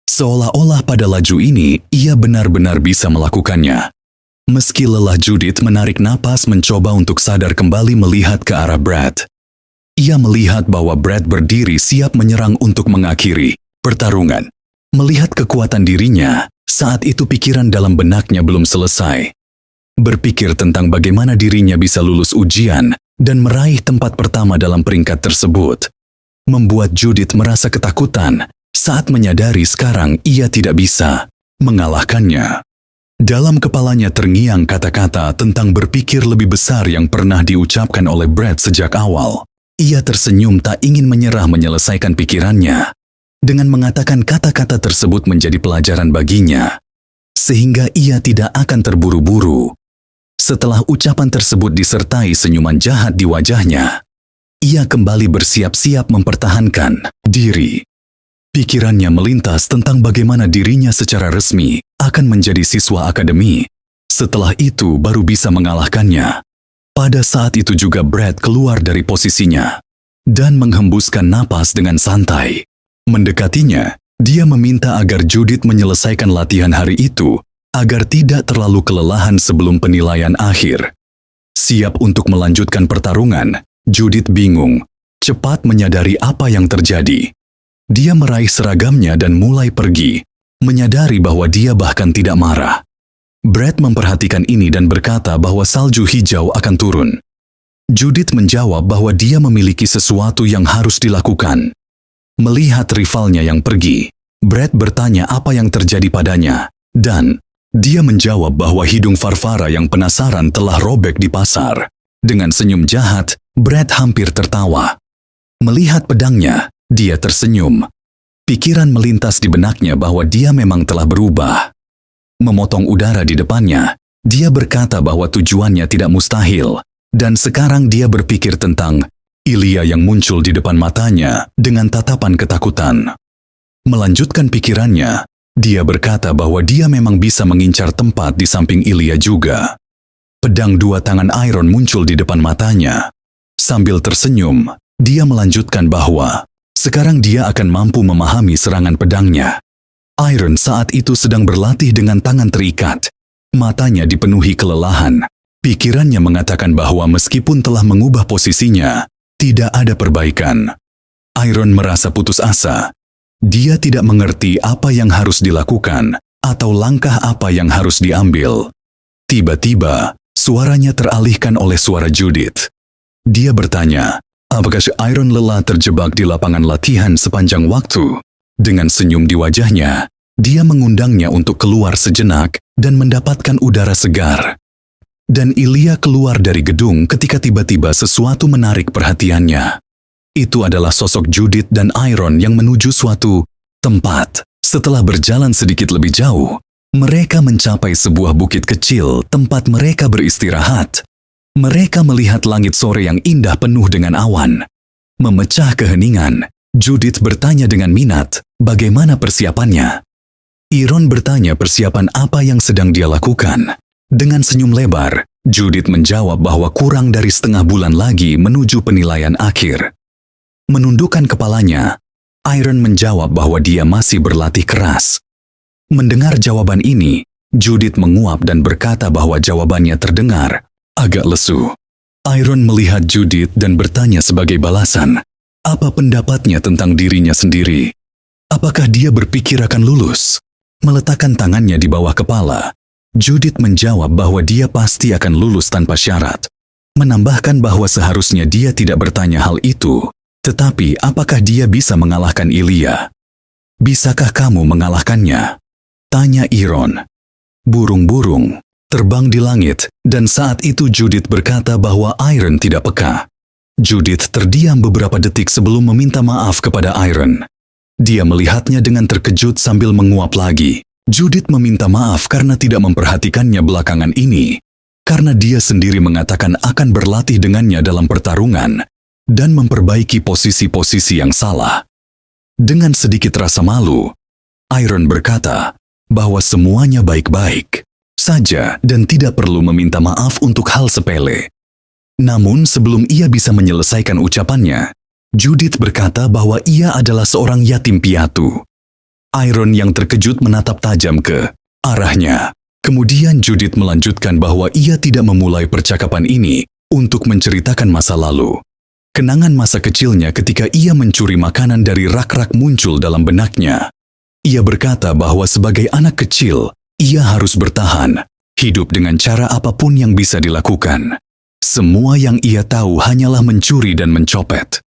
Seolah-olah pada laju ini, ia benar-benar bisa melakukannya. Meski lelah, Judith menarik napas mencoba untuk sadar kembali melihat ke arah Brad. Ia melihat bahwa Brad berdiri siap menyerang untuk mengakhiri pertarungan. Melihat kekuatan dirinya, saat itu pikiran dalam benaknya belum selesai. Berpikir tentang bagaimana dirinya bisa lulus ujian dan meraih tempat pertama dalam peringkat tersebut, membuat Judith merasa ketakutan saat menyadari sekarang ia tidak bisa mengalahkannya. Dalam kepalanya terngiang kata-kata tentang berpikir lebih besar yang pernah diucapkan oleh Brad sejak awal. Ia tersenyum tak ingin menyerah menyelesaikan pikirannya. Dengan mengatakan kata-kata tersebut menjadi pelajaran baginya, sehingga ia tidak akan terburu-buru. Setelah ucapan tersebut disertai senyuman jahat di wajahnya, ia kembali bersiap-siap mempertahankan diri. Pikirannya melintas tentang bagaimana dirinya secara resmi akan menjadi siswa akademi. Setelah itu baru bisa mengalahkannya. Pada saat itu juga Brad keluar dari posisinya dan menghembuskan napas dengan santai. Mendekatinya, dia meminta agar Judith menyelesaikan latihan hari itu agar tidak terlalu kelelahan sebelum penilaian akhir. Siap untuk melanjutkan pertarungan, Judith bingung, cepat menyadari apa yang terjadi. Dia meraih seragamnya dan mulai pergi, menyadari bahwa dia bahkan tidak marah. Brad memperhatikan ini dan berkata bahwa salju hijau akan turun. Judith menjawab bahwa dia memiliki sesuatu yang harus dilakukan. Melihat rivalnya yang pergi, Brad bertanya apa yang terjadi padanya, dan dia menjawab bahwa hidung Farfara yang penasaran telah robek di pasar. Dengan senyum jahat, Brad hampir tertawa. Melihat pedangnya, dia tersenyum. Pikiran melintas di benaknya bahwa dia memang telah berubah. Memotong udara di depannya, dia berkata bahwa tujuannya tidak mustahil, dan sekarang dia berpikir tentang Ilya yang muncul di depan matanya dengan tatapan ketakutan. Melanjutkan pikirannya, dia berkata bahwa dia memang bisa mengincar tempat di samping Ilya juga. Pedang dua tangan Iron muncul di depan matanya. Sambil tersenyum, dia melanjutkan bahwa sekarang dia akan mampu memahami serangan pedangnya. Iron saat itu sedang berlatih dengan tangan terikat. Matanya dipenuhi kelelahan. Pikirannya mengatakan bahwa meskipun telah mengubah posisinya, tidak ada perbaikan. Iron merasa putus asa. Dia tidak mengerti apa yang harus dilakukan atau langkah apa yang harus diambil. Tiba-tiba, suaranya teralihkan oleh suara Judith. Dia bertanya, apakah si Iron lelah terjebak di lapangan latihan sepanjang waktu? Dengan senyum di wajahnya, dia mengundangnya untuk keluar sejenak dan mendapatkan udara segar. Dan Ilya keluar dari gedung ketika tiba-tiba sesuatu menarik perhatiannya. Itu adalah sosok Judith dan Iron yang menuju suatu tempat. Setelah berjalan sedikit lebih jauh, mereka mencapai sebuah bukit kecil tempat mereka beristirahat. Mereka melihat langit sore yang indah penuh dengan awan. Memecah keheningan, Judith bertanya dengan minat, bagaimana persiapannya? Iron bertanya persiapan apa yang sedang dia lakukan. Dengan senyum lebar, Judith menjawab bahwa kurang dari setengah bulan lagi menuju penilaian akhir. Menundukkan kepalanya, Iron menjawab bahwa dia masih berlatih keras. Mendengar jawaban ini, Judith menguap dan berkata bahwa jawabannya terdengar agak lesu. Iron melihat Judith dan bertanya sebagai balasan, apa pendapatnya tentang dirinya sendiri? Apakah dia berpikir akan lulus? Meletakkan tangannya di bawah kepala, Judith menjawab bahwa dia pasti akan lulus tanpa syarat. Menambahkan bahwa seharusnya dia tidak bertanya hal itu, tetapi apakah dia bisa mengalahkan Ilya? Bisakah kamu mengalahkannya? Tanya Iron. Burung-burung terbang di langit, dan saat itu Judith berkata bahwa Iron tidak peka. Judith terdiam beberapa detik sebelum meminta maaf kepada Iron. Dia melihatnya dengan terkejut sambil menguap lagi. Judith meminta maaf karena tidak memperhatikannya belakangan ini, karena dia sendiri mengatakan akan berlatih dengannya dalam pertarungan dan memperbaiki posisi-posisi yang salah. Dengan sedikit rasa malu, Iron berkata bahwa semuanya baik-baik saja dan tidak perlu meminta maaf untuk hal sepele. Namun sebelum ia bisa menyelesaikan ucapannya, Judith berkata bahwa ia adalah seorang yatim piatu. Iron yang terkejut menatap tajam ke arahnya. Kemudian Judith melanjutkan bahwa ia tidak memulai percakapan ini untuk menceritakan masa lalu. Kenangan masa kecilnya ketika ia mencuri makanan dari rak-rak muncul dalam benaknya. Ia berkata bahwa sebagai anak kecil, ia harus bertahan, hidup dengan cara apapun yang bisa dilakukan. Semua yang ia tahu hanyalah mencuri dan mencopet.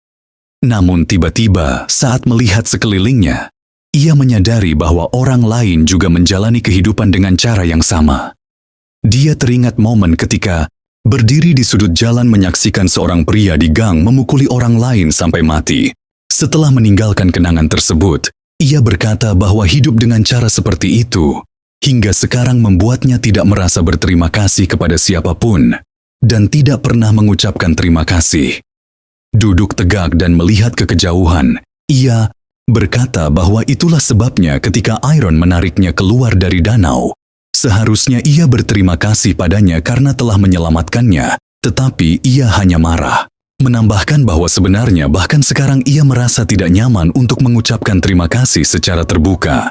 Namun tiba-tiba saat melihat sekelilingnya, ia menyadari bahwa orang lain juga menjalani kehidupan dengan cara yang sama. Dia teringat momen ketika berdiri di sudut jalan menyaksikan seorang pria di gang memukuli orang lain sampai mati. Setelah meninggalkan kenangan tersebut, ia berkata bahwa hidup dengan cara seperti itu hingga sekarang membuatnya tidak merasa berterima kasih kepada siapapun dan tidak pernah mengucapkan terima kasih. Duduk tegak dan melihat ke kejauhan, ia berkata bahwa itulah sebabnya ketika Iron menariknya keluar dari danau, seharusnya ia berterima kasih padanya karena telah menyelamatkannya, tetapi ia hanya marah. Menambahkan bahwa sebenarnya bahkan sekarang ia merasa tidak nyaman untuk mengucapkan terima kasih secara terbuka.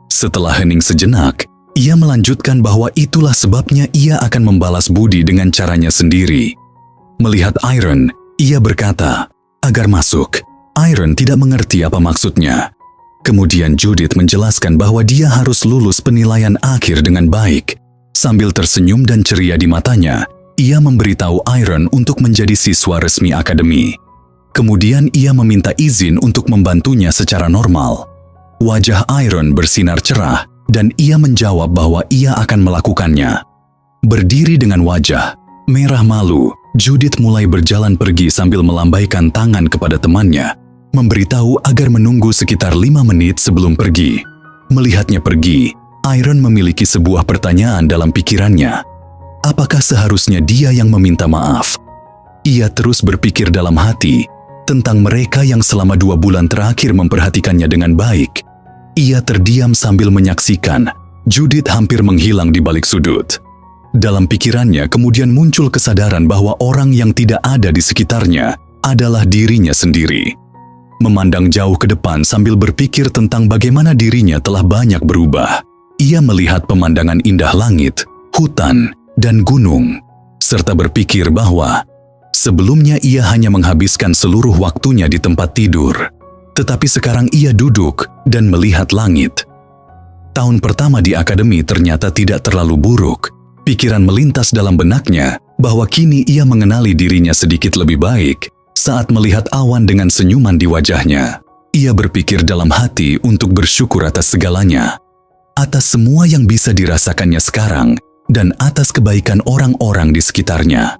Setelah hening sejenak, ia melanjutkan bahwa itulah sebabnya ia akan membalas budi dengan caranya sendiri. Melihat Iron, ia berkata, agar masuk. Iron tidak mengerti apa maksudnya. Kemudian Judith menjelaskan bahwa dia harus lulus penilaian akhir dengan baik. Sambil tersenyum dan ceria di matanya, ia memberitahu Iron untuk menjadi siswa resmi akademi. Kemudian ia meminta izin untuk membantunya secara normal. Wajah Iron bersinar cerah dan ia menjawab bahwa ia akan melakukannya. Berdiri dengan wajah merah malu, Judith mulai berjalan pergi sambil melambaikan tangan kepada temannya, memberitahu agar menunggu sekitar 5 menit sebelum pergi. Melihatnya pergi, Iron memiliki sebuah pertanyaan dalam pikirannya. Apakah seharusnya dia yang meminta maaf? Ia terus berpikir dalam hati tentang mereka yang selama 2 bulan terakhir memperhatikannya dengan baik. Ia terdiam sambil menyaksikan Judith hampir menghilang di balik sudut. Dalam pikirannya kemudian muncul kesadaran bahwa orang yang tidak ada di sekitarnya adalah dirinya sendiri. Memandang jauh ke depan sambil berpikir tentang bagaimana dirinya telah banyak berubah. Ia melihat pemandangan indah langit, hutan, dan gunung. serta berpikir bahwa sebelumnya ia hanya menghabiskan seluruh waktunya di tempat tidur, tetapi sekarang ia duduk dan melihat langit. Tahun pertama di akademi ternyata tidak terlalu buruk. Pikiran melintas dalam benaknya bahwa kini ia mengenali dirinya sedikit lebih baik saat melihat awan dengan senyuman di wajahnya. Ia berpikir dalam hati untuk bersyukur atas segalanya, atas semua yang bisa dirasakannya sekarang, dan atas kebaikan orang-orang di sekitarnya.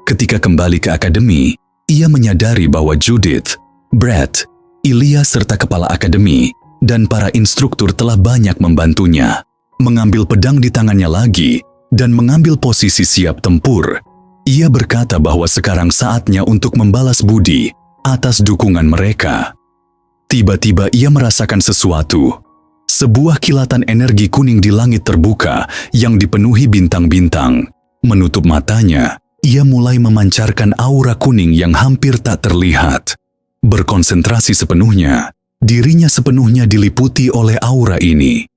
Ketika kembali ke akademi, ia menyadari bahwa Judith, Brad, Ilya serta kepala akademi dan para instruktur telah banyak membantunya. Mengambil pedang di tangannya lagi dan mengambil posisi siap tempur, ia berkata bahwa sekarang saatnya untuk membalas budi atas dukungan mereka. Tiba-tiba ia merasakan sesuatu. Sebuah kilatan energi kuning di langit terbuka yang dipenuhi bintang-bintang. Menutup matanya, ia mulai memancarkan aura kuning yang hampir tak terlihat. Berkonsentrasi sepenuhnya, dirinya sepenuhnya diliputi oleh aura ini.